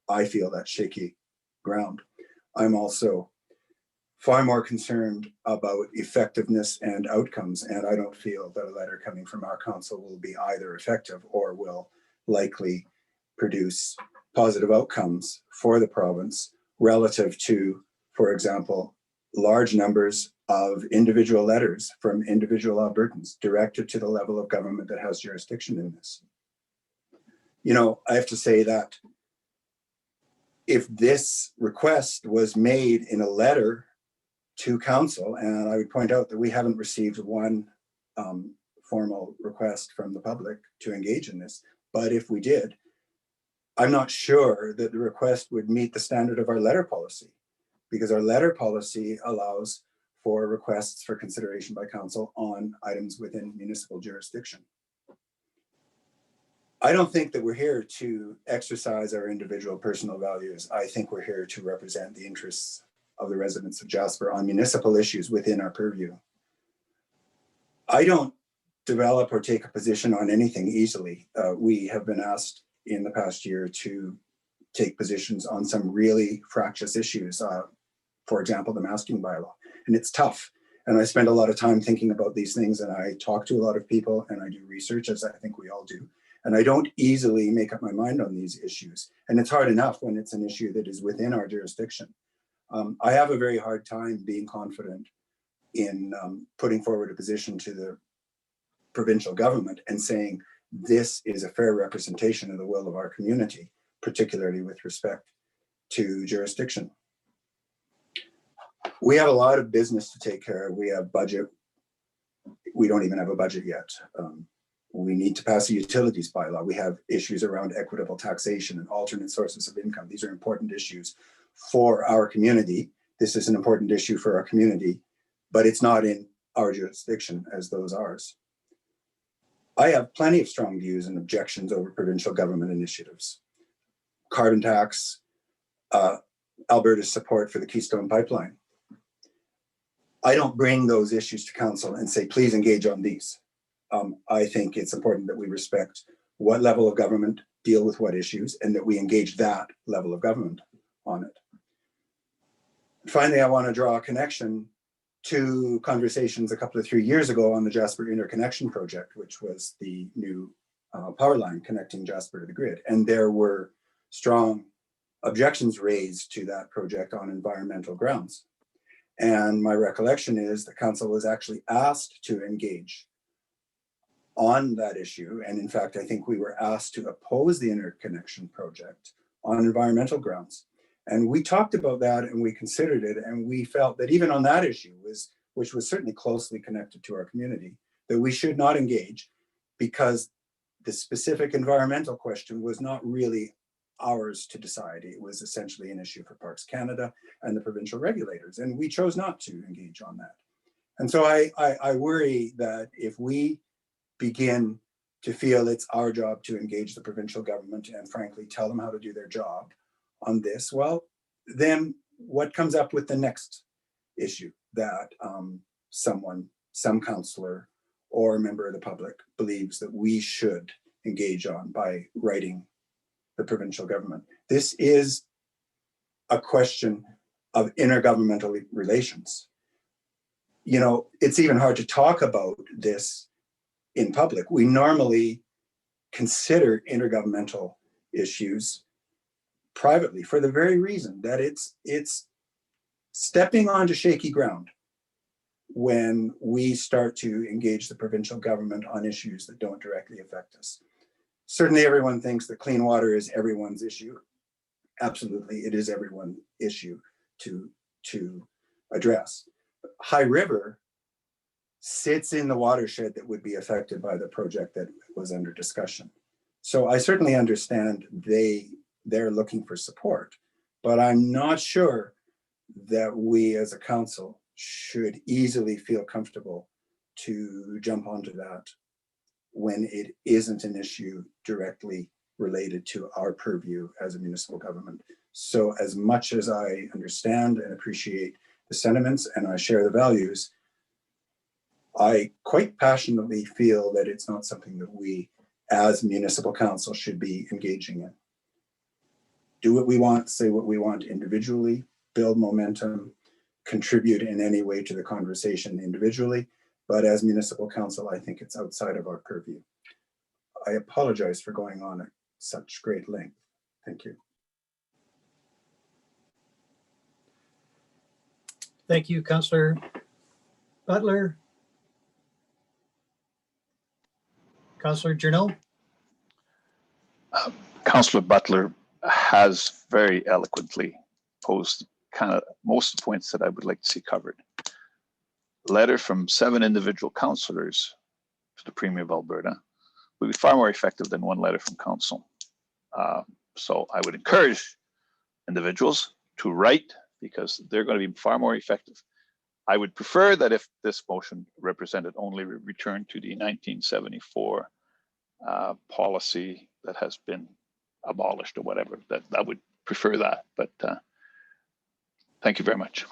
I feel that's shaky ground. I'm also far more concerned about effectiveness and outcomes. And I don't feel that a letter coming from our council will be either effective or will likely produce positive outcomes for the province relative to, for example, large numbers of individual letters from individual Albertans directed to the level of government that has jurisdiction in this. I have to say that if this request was made in a letter to council, and I would point out that we haven't received one formal request from the public to engage in this, but if we did, I'm not sure that the request would meet the standard of our letter policy, because our letter policy allows for requests for consideration by council on items within municipal jurisdiction. I don't think that we're here to exercise our individual personal values. I think we're here to represent the interests of the residents of Jasper on municipal issues within our purview. I don't develop or take a position on anything easily. We have been asked in the past year to take positions on some really fractious issues. For example, the masking bylaw, and it's tough. And I spend a lot of time thinking about these things, and I talk to a lot of people and I do research, as I think we all do. And I don't easily make up my mind on these issues. And it's hard enough when it's an issue that is within our jurisdiction. I have a very hard time being confident in putting forward a position to the provincial government and saying, this is a fair representation of the will of our community, particularly with respect to jurisdiction. We have a lot of business to take care of. We have budget. We don't even have a budget yet. We need to pass a utilities bylaw. We have issues around equitable taxation and alternate sources of income. These are important issues for our community. This is an important issue for our community, but it's not in our jurisdiction as those ours. I have plenty of strong views and objections over provincial government initiatives. Carbon tax, Alberta's support for the Keystone Pipeline. I don't bring those issues to council and say, please engage on these. I think it's important that we respect what level of government deal with what issues and that we engage that level of government on it. Finally, I want to draw a connection to conversations a couple of 3 years ago on the Jasper Interconnection Project, which was the new power line connecting Jasper to the grid. And there were strong objections raised to that project on environmental grounds. And my recollection is the council was actually asked to engage on that issue. And in fact, I think we were asked to oppose the interconnection project on environmental grounds. And we talked about that and we considered it. And we felt that even on that issue, which was certainly closely connected to our community, that we should not engage because the specific environmental question was not really ours to decide. It was essentially an issue for Parks Canada and the provincial regulators. And we chose not to engage on that. And so I worry that if we begin to feel it's our job to engage the provincial government and frankly tell them how to do their job on this, well, then what comes up with the next issue that some councillor or a member of the public believes that we should engage on by writing the provincial government? This is a question of intergovernmental relations. You know, it's even hard to talk about this in public. We normally consider intergovernmental issues privately for the very reason that it's stepping onto shaky ground when we start to engage the provincial government on issues that don't directly affect us. Certainly everyone thinks that clean water is everyone's issue. Absolutely, it is everyone's issue to address. High River sits in the watershed that would be affected by the project that was under discussion. So I certainly understand they're looking for support, but I'm not sure that we as a council should easily feel comfortable to jump onto that when it isn't an issue directly related to our purview as a municipal government. So as much as I understand and appreciate the sentiments and I share the values, I quite passionately feel that it's not something that we as municipal council should be engaging in. Do what we want, say what we want individually, build momentum, contribute in any way to the conversation individually, but as municipal council, I think it's outside of our purview. I apologize for going on at such great length. Thank you. Thank you, Councillor Butler. Councillor Journeau. Councillor Butler has very eloquently posed kind of most of the points that I would like to see covered. A letter from 7 individual councillors to the Premier of Alberta would be far more effective than one letter from council. So I would encourage individuals to write because they're going to be far more effective. I would prefer that if this motion represented only return to the 1974 policy that has been abolished or whatever, that I would prefer that, but thank you very much.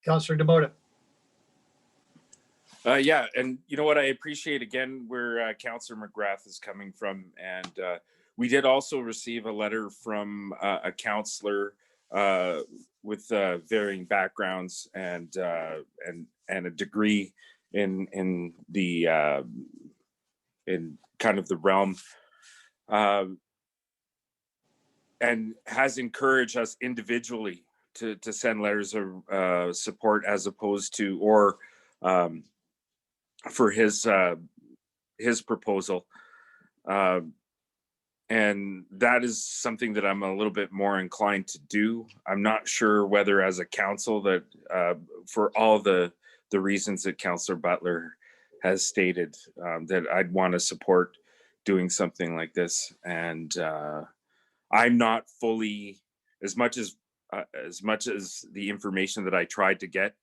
Councillor Demota. Yeah, and you know what, I appreciate again where Councillor McGrath is coming from, and we did also receive a letter from a councillor with varying backgrounds and a degree in the in kind of the realm, and has encouraged us individually to send letters of support as opposed to, or for his proposal. And that is something that I'm a little bit more inclined to do. I'm not sure whether as a council that for all the reasons that Councillor Butler has stated, that I'd want to support doing something like this. And I'm not fully, as much as the information that I tried to get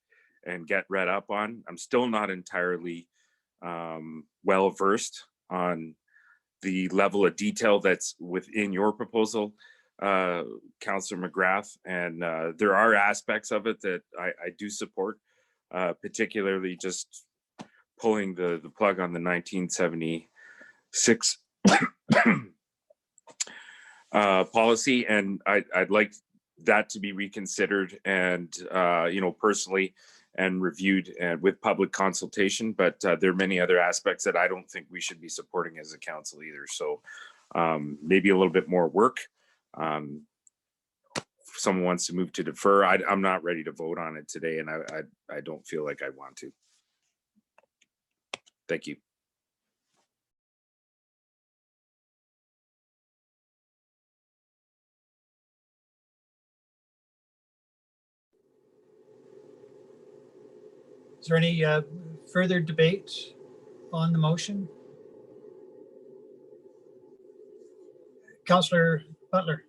and get read up on, I'm still not entirely well versed on the level of detail that's within your proposal, Councillor McGrath. And there are aspects of it that I do support, particularly just pulling the plug on the 1976 policy. And I'd like that to be reconsidered and, personally, and reviewed and with public consultation. But there are many other aspects that I don't think we should be supporting as a council either. So maybe a little bit more work. If someone wants to move to defer, I'm not ready to vote on it today, and I don't feel like I want to. Thank you. Is there any further debate on the motion? Councillor Butler.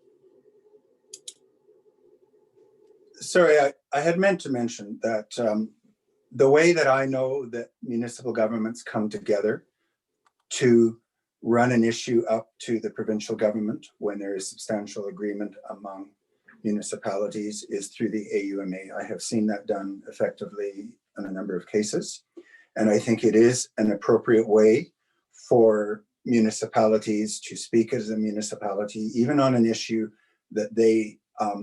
Sorry, I had meant to mention that the way that I know that municipal governments come together to run an issue up to the provincial government when there is substantial agreement among municipalities is through the AUMA. I have seen that done effectively in a number of cases. And I think it is an appropriate way for municipalities to speak as a municipality, even on an issue that they, I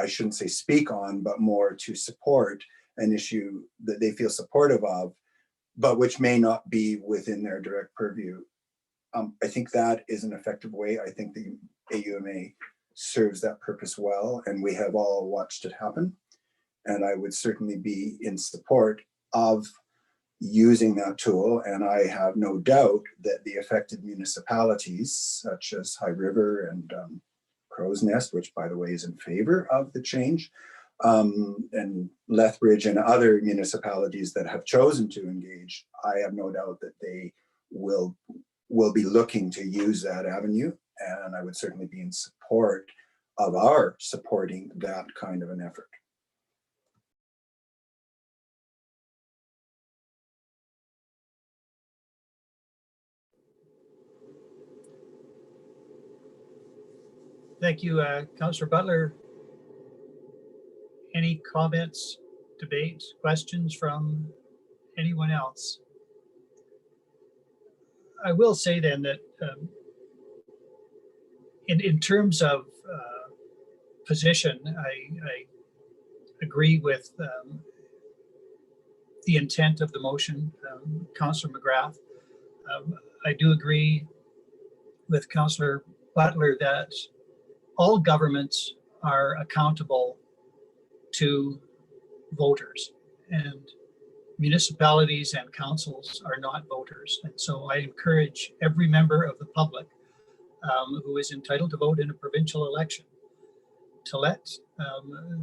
shouldn't say speak on, but more to support an issue that they feel supportive of, but which may not be within their direct purview. I think that is an effective way. I think the AUMA serves that purpose well, and we have all watched it happen. And I would certainly be in support of using that tool. And I have no doubt that the affected municipalities, such as High River and Crow's Nest, which by the way is in favor of the change, and Lethbridge and other municipalities that have chosen to engage, I have no doubt that they will be looking to use that avenue. And I would certainly be in support of our supporting that kind of an effort. Thank you, Councillor Butler. Any comments, debate, questions from anyone else? I will say then that in terms of position, I agree with the intent of the motion, Councillor McGrath. I do agree with Councillor Butler that all governments are accountable to voters, and municipalities and councils are not voters. And so I encourage every member of the public who is entitled to vote in a provincial election to let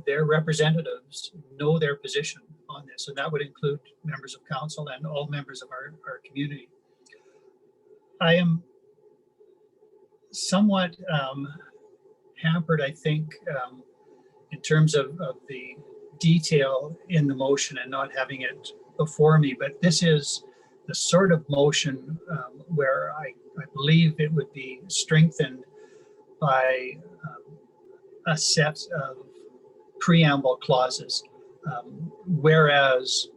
their representatives know their position on this. And that would include members of council and all members of our community. I am somewhat hampered, I think, in terms of the detail in the motion and not having it before me, but this is the sort of motion where I believe it would be strengthened by a set of preamble clauses, whereas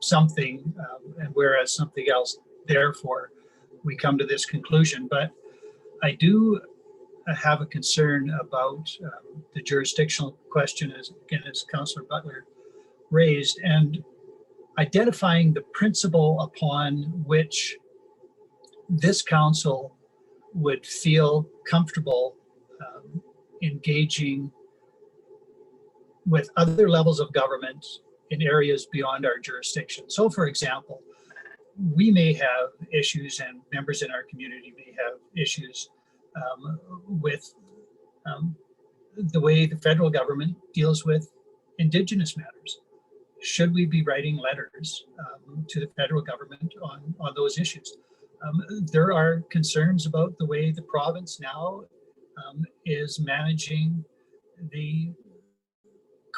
something and whereas something else, therefore we come to this conclusion. But I do have a concern about the jurisdictional question, as Councillor Butler raised, and identifying the principle upon which this council would feel comfortable engaging with other levels of government in areas beyond our jurisdiction. So for example, we may have issues, and members in our community may have issues with the way the federal government deals with Indigenous matters. Should we be writing letters to the federal government on those issues? There are concerns about the way the province now is managing the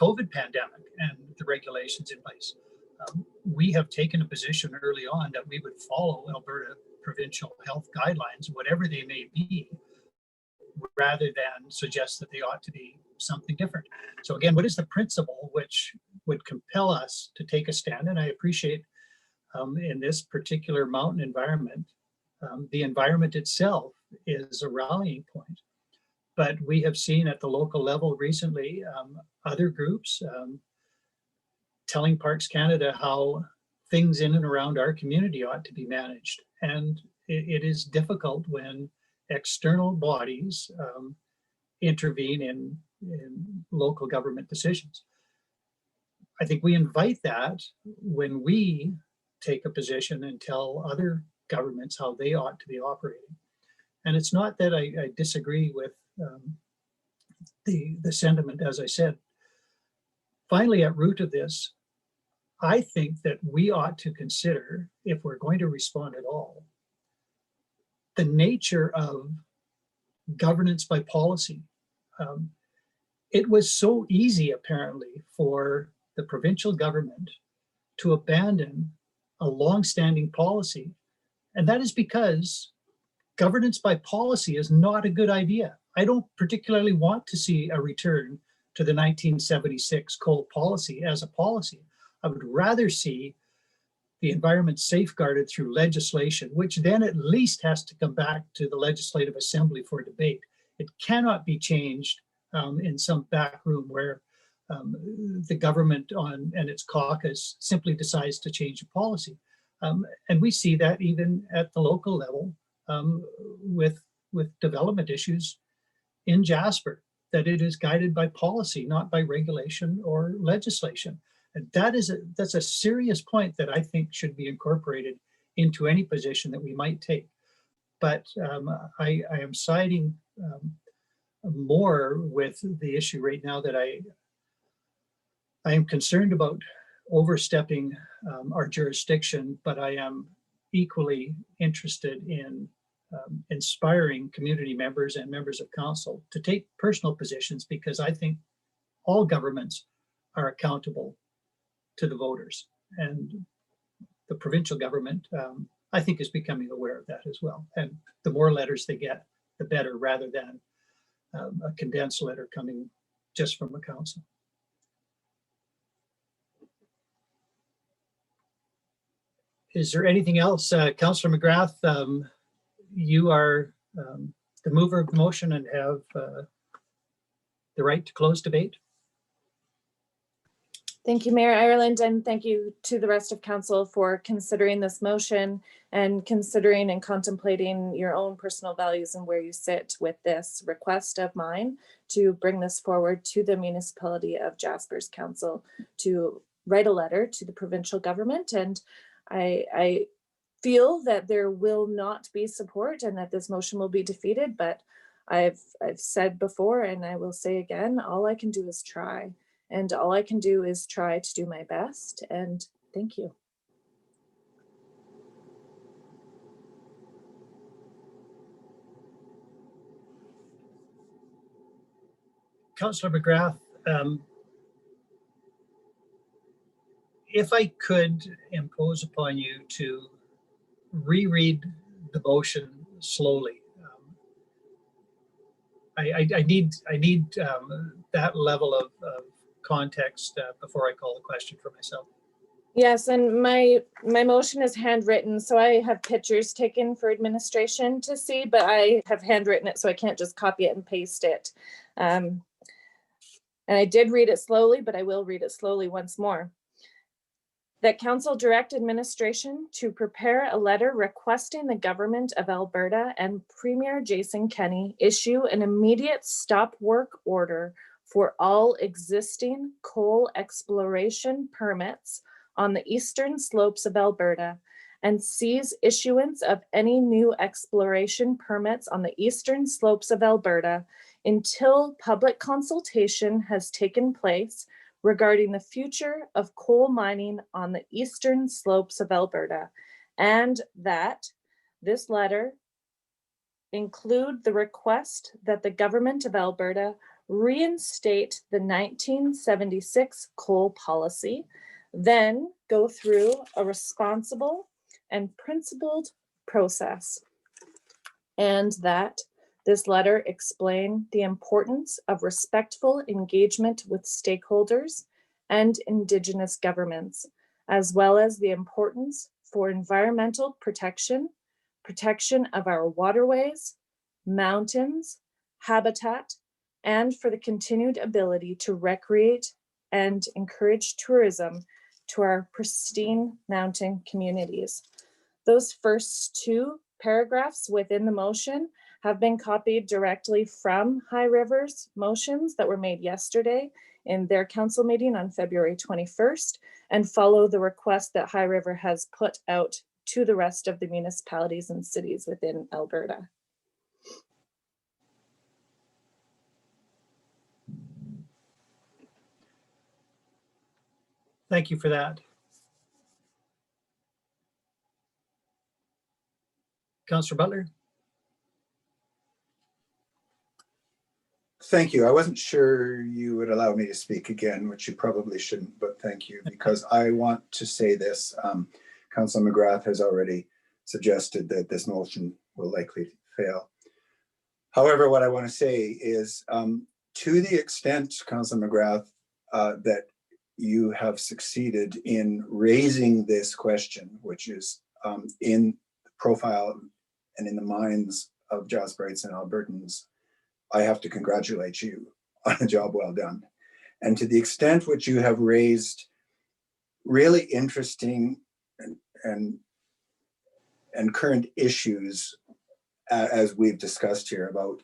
COVID pandemic and the regulations in place. We have taken a position early on that we would follow Alberta provincial health guidelines, whatever they may be, rather than suggest that they ought to be something different. So again, what is the principle which would compel us to take a stand? And I appreciate in this particular mountain environment, the environment itself is a rallying point. But we have seen at the local level recently, other groups telling Parks Canada how things in and around our community ought to be managed. And it is difficult when external bodies intervene in local government decisions. I think we invite that when we take a position and tell other governments how they ought to be operating. And it's not that I disagree with the sentiment, as I said. Finally, at root of this, I think that we ought to consider, if we're going to respond at all, the nature of governance by policy. It was so easy, apparently, for the provincial government to abandon a long-standing policy. And that is because governance by policy is not a good idea. I don't particularly want to see a return to the 1976 coal policy as a policy. I would rather see the environment safeguarded through legislation, which then at least has to come back to the Legislative Assembly for debate. It cannot be changed in some back room where the government and its caucus simply decides to change a policy. And we see that even at the local level with development issues in Jasper, that it is guided by policy, not by regulation or legislation. And that's a serious point that I think should be incorporated into any position that we might take. But I am siding more with the issue right now that I am concerned about overstepping our jurisdiction, but I am equally interested in inspiring community members and members of council to take personal positions, because I think all governments are accountable to the voters, and the provincial government, I think, is becoming aware of that as well. And the more letters they get, the better, rather than a condensed letter coming just from a council. Is there anything else? Councillor McGrath, you are the mover of the motion and have the right to close debate. Thank you, Mayor Ireland, and thank you to the rest of council for considering this motion and considering and contemplating your own personal values and where you sit with this request of mine to bring this forward to the municipality of Jasper's council to write a letter to the provincial government. And I feel that there will not be support and that this motion will be defeated, but I've said before, and I will say again, all I can do is try. And all I can do is try to do my best. And thank you. Councillor McGrath, if I could impose upon you to reread the motion slowly. I need that level of context before I call the question for myself. Yes, and my motion is handwritten, so I have pictures taken for administration to see, but I have handwritten it, so I can't just copy it and paste it. And I did read it slowly, but I will read it slowly once more. That council direct administration to prepare a letter requesting the government of Alberta and Premier Jason Kenney issue an immediate stop work order for all existing coal exploration permits on the eastern slopes of Alberta and seize issuance of any new exploration permits on the eastern slopes of Alberta until public consultation has taken place regarding the future of coal mining on the eastern slopes of Alberta, and that this letter include the request that the government of Alberta reinstate the 1976 coal policy, then go through a responsible and principled process, and that this letter explain the importance of respectful engagement with stakeholders and Indigenous governments, as well as the importance for environmental protection, protection of our waterways, mountains, habitat, and for the continued ability to recreate and encourage tourism to our pristine mountain communities. Those first two paragraphs within the motion have been copied directly from High River's motions that were made yesterday in their council meeting on February 21st, and follow the request that High River has put out to the rest of the municipalities and cities within Alberta. Thank you for that. Councillor Butler. Thank you. I wasn't sure you would allow me to speak again, which you probably shouldn't, but thank you, because I want to say this. Councillor McGrath has already suggested that this motion will likely fail. However, what I want to say is, to the extent, Councillor McGrath, that you have succeeded in raising this question, which is in the profile and in the minds of Jasperites and Albertans, I have to congratulate you on a job well done. And to the extent which you have raised really interesting and current issues, as we've discussed here, about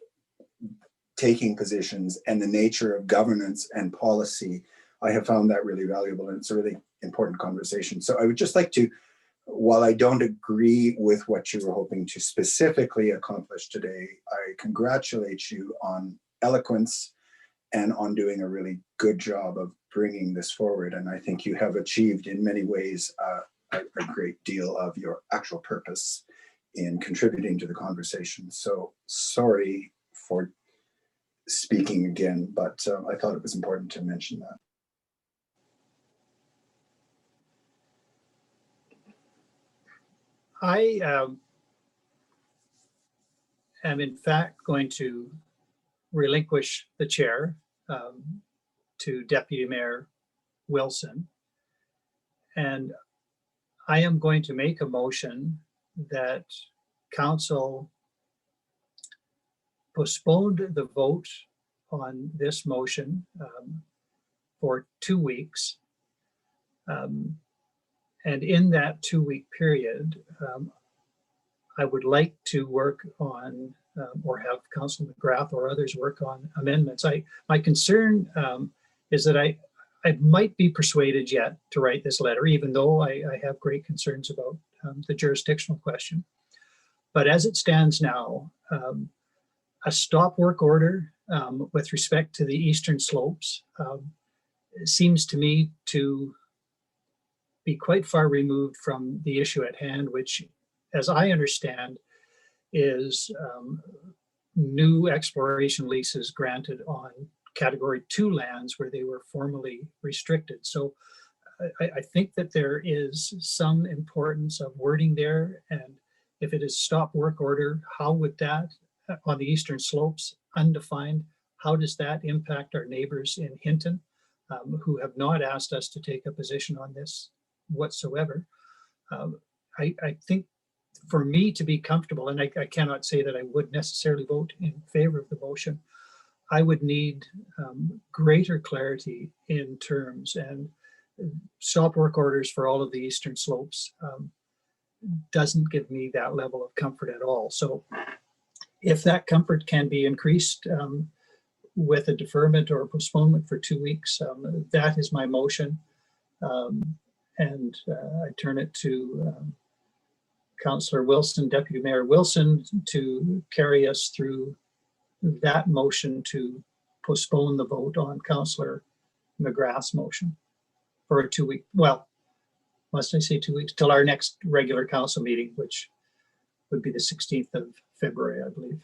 taking positions and the nature of governance and policy, I have found that really valuable, and it's a really important conversation. So I would just like to, while I don't agree with what you were hoping to specifically accomplish today, I congratulate you on eloquence and on doing a really good job of bringing this forward. And I think you have achieved in many ways a great deal of your actual purpose in contributing to the conversation. So sorry for speaking again, but I thought it was important to mention that. I am in fact going to relinquish the chair to Deputy Mayor Wilson. And I am going to make a motion that council postponed the vote on this motion for 2 weeks. And in that 2-week period, I would like to work on, or have Councillor McGrath or others work on amendments. My concern is that I might be persuaded yet to write this letter, even though I have great concerns about the jurisdictional question. But as it stands now, a stop work order with respect to the eastern slopes seems to me to be quite far removed from the issue at hand, which, as I understand, is new exploration leases granted on Category 2 lands where they were formerly restricted. So I think that there is some importance of wording there. And if it is stop work order, how would that, on the eastern slopes, undefined, how does that impact our neighbors in Hinton, who have not asked us to take a position on this whatsoever? I think for me to be comfortable, and I cannot say that I would necessarily vote in favor of the motion, I would need greater clarity in terms. And stop work orders for all of the eastern slopes doesn't give me that level of comfort at all. So if that comfort can be increased with a deferment or a postponement for 2 weeks, that is my motion. And I turn it to Councillor Wilson, Deputy Mayor Wilson, to carry us through that motion to postpone the vote on Councillor McGrath's motion for a 2 week, well, must I say 2 weeks, till our next regular council meeting, which would be the 16th of February, I believe.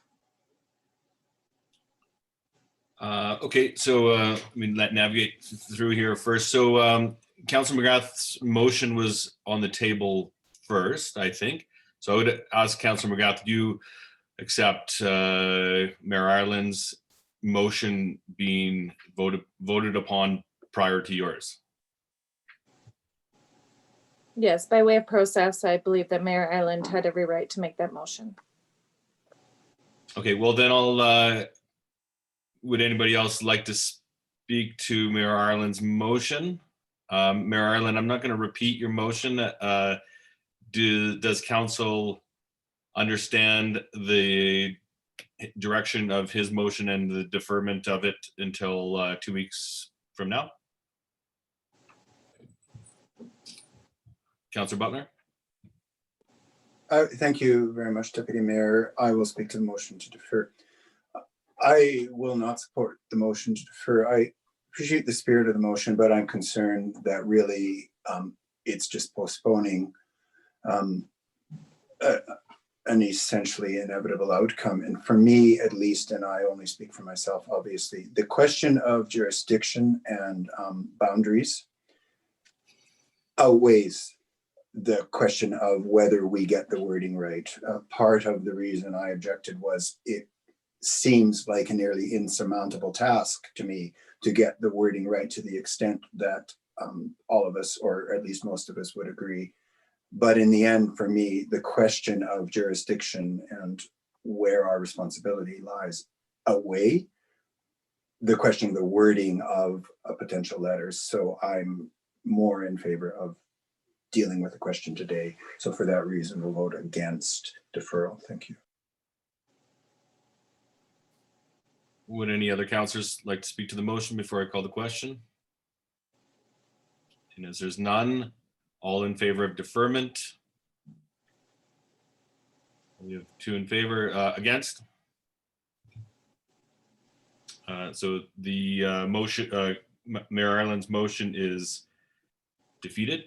Okay, so let me navigate through here first. So Councillor McGrath's motion was on the table first, I think. So I would ask Councillor McGrath, do you accept Mayor Ireland's motion being voted upon prior to yours? Yes, by way of process, I believe that Mayor Ireland had every right to make that motion. Okay, well then I'll, would anybody else like to speak to Mayor Ireland's motion? Mayor Ireland, I'm not going to repeat your motion. Does council understand the direction of his motion and the deferment of it until 2 weeks from now? Councillor Butler? Thank you very much, Deputy Mayor. I will speak to the motion to defer. I will not support the motion to defer. I appreciate the spirit of the motion, but I'm concerned that really it's just postponing an essentially inevitable outcome. And for me, at least, and I only speak for myself, obviously, the question of jurisdiction and boundaries outweighs the question of whether we get the wording right. Part of the reason I objected was it seems like a nearly insurmountable task to me to get the wording right to the extent that all of us, or at least most of us, would agree. But in the end, for me, the question of jurisdiction and where our responsibility lies outweigh the question of the wording of a potential letter. So I'm more in favor of dealing with the question today. So for that reason, we'll vote against deferral. Thank you. Would any other councillors like to speak to the motion before I call the question? And as there's none, all in favor of deferment? We have 2 in favor, against? So the motion, Mayor Ireland's motion is defeated.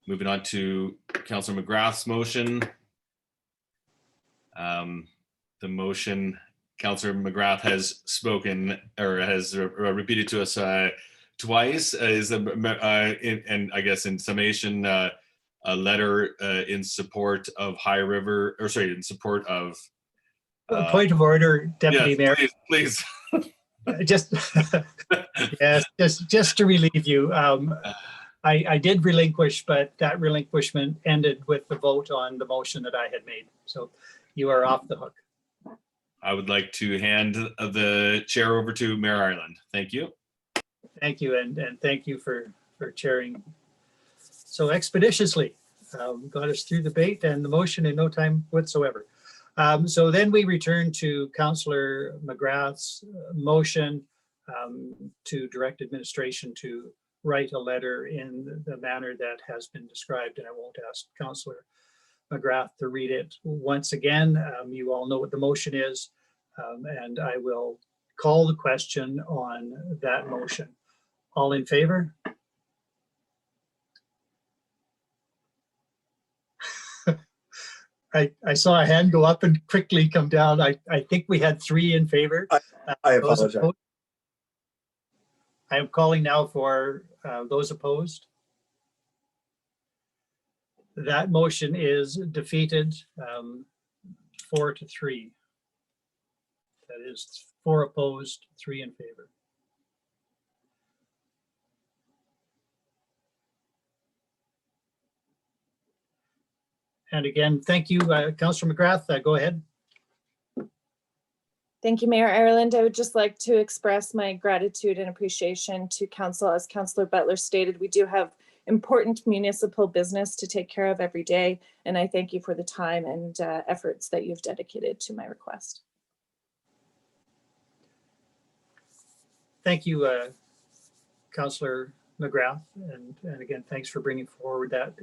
Moving on to Councillor McGrath's motion. The motion, Councillor McGrath has spoken or has repeated to us twice, is and I guess in summation, a letter in support of High River, or sorry, in support of. Point of order, Deputy Mayor. Please. Just yes, just to relieve you. I did relinquish, but that relinquishment ended with the vote on the motion that I had made. So you are off the hook. I would like to hand the chair over to Mayor Ireland. Thank you. Thank you, and thank you for chairing so expeditiously. Got us through the debate and the motion in no time whatsoever. So then we return to Councillor McGrath's motion to direct administration to write a letter in the manner that has been described, and I won't ask Councillor McGrath to read it once again. You all know what the motion is, and I will call the question on that motion. All in favor? I saw a hand go up and quickly come down. I think we had 3 in favor. I apologize. I am calling now for those opposed. That motion is defeated 4-3. That is 4 opposed, 3 in favor. And again, thank you, Councillor McGrath. Go ahead. Thank you, Mayor Ireland. I would just like to express my gratitude and appreciation to Council. As Councillor Butler stated, we do have important municipal business to take care of every day, and I thank you for the time and efforts that you've dedicated to my request. Thank you, Councillor McGrath, and again, thanks for bringing forward that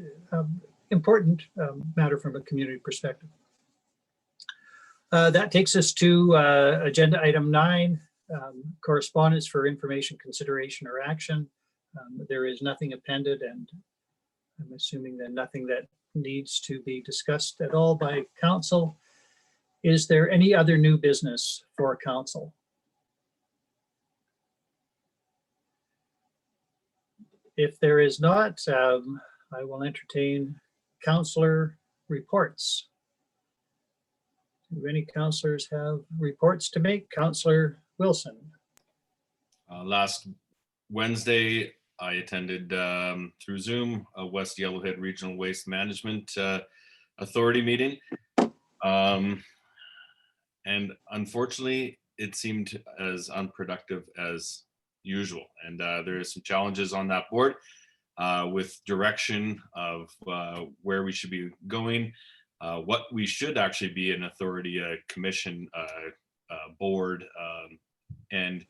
important matter from a community perspective. That takes us to agenda item 9, correspondence for information, consideration, or action. There is nothing appended, and I'm assuming that nothing that needs to be discussed at all by council. Is there any other new business for council? If there is not, I will entertain councillor reports. Do any councillors have reports to make? Councillor Wilson. Last Wednesday, I attended through Zoom a West Yellowhead Regional Waste Management Authority meeting. And unfortunately, it seemed as unproductive as usual. And there are some challenges on that board with direction of where we should be going. What we should actually be an authority, a commission, board, and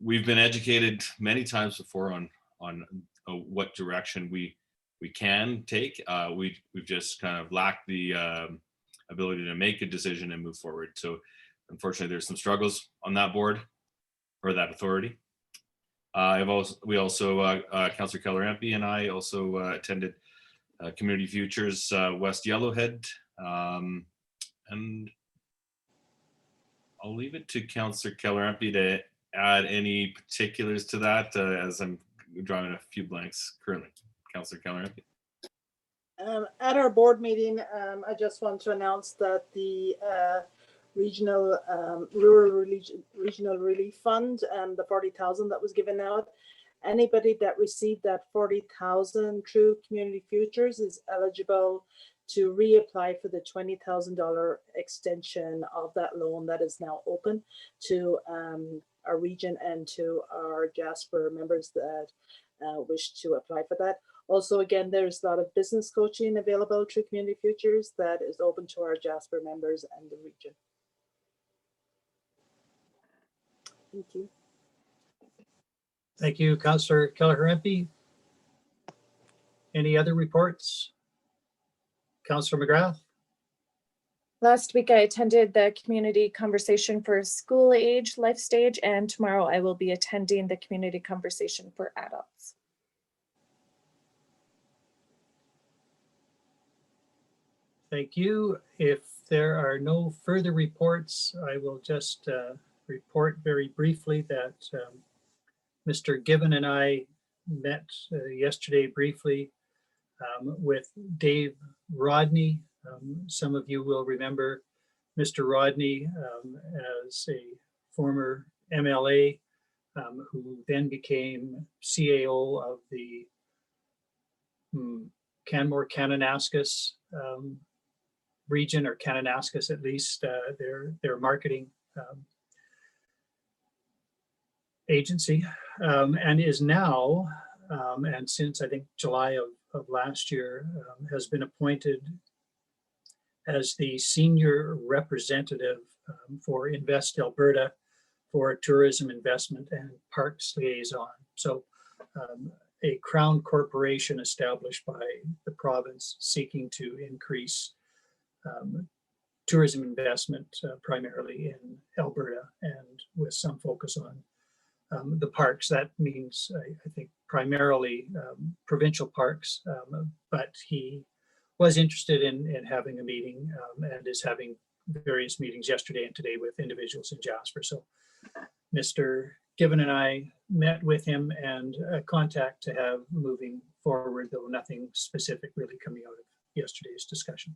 we've been educated many times before on what direction we can take. We've just kind of lacked the ability to make a decision and move forward. So unfortunately, there's some struggles on that board or that authority. We also Councillor Keller-Empey and I also attended Community Futures West Yellowhead, and I'll leave it to Councillor Keller-Empey to add any particulars to that as I'm drawing a few blanks currently. Councillor Keller-Empey. At our board meeting, I just want to announce that the regional rural regional relief fund and the 40,000 that was given out, anybody that received that 40,000 through Community Futures is eligible to reapply for the $20,000 extension of that loan that is now open to our region and to our Jasper members that wish to apply for that. Also, again, there's a lot of business coaching available through Community Futures that is open to our Jasper members and the region. Thank you. Thank you, Councillor Keller-Empey. Any other reports? Councillor McGrath. Last week, I attended the community conversation for school age life stage, and tomorrow I will be attending the community conversation for adults. Thank you. If there are no further reports, I will just report very briefly that Mr. Given and I met yesterday briefly with Dave Rodney. Some of you will remember Mr. Rodney as a former MLA who then became CAO of the Canmore-Kananaskis region, or Kananaskis at least, their marketing agency, and is now, and since I think July of last year, has been appointed as the senior representative for Invest Alberta for tourism investment and parks liaison. So a crown corporation established by the province seeking to increase tourism investment primarily in Alberta and with some focus on the parks. That means, I think, primarily provincial parks, but he was interested in having a meeting and is having various meetings yesterday and today with individuals in Jasper. So Mr. Given and I met with him, and a contact to have moving forward, though nothing specific really coming out of yesterday's discussion.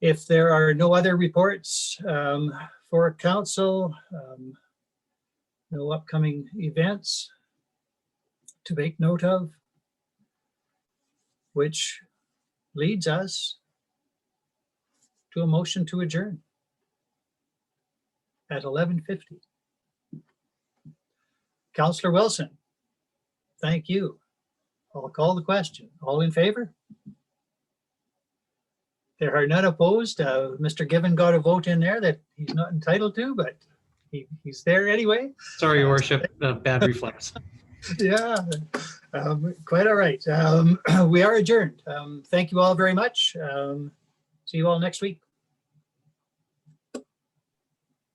If there are no other reports for council, no upcoming events to make note of, which leads us to a motion to adjourn. at 11:50. Councillor Wilson, thank you. I'll call the question. All in favor? There are none opposed. Mr. Given got a vote in there that he's not entitled to, but he's there anyway. Sorry, Your Worship, bad reflex. Yeah, quite all right. We are adjourned. Thank you all very much. See you all next week.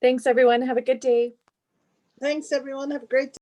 Thanks, everyone. Have a good day. Thanks, everyone. Have a great day.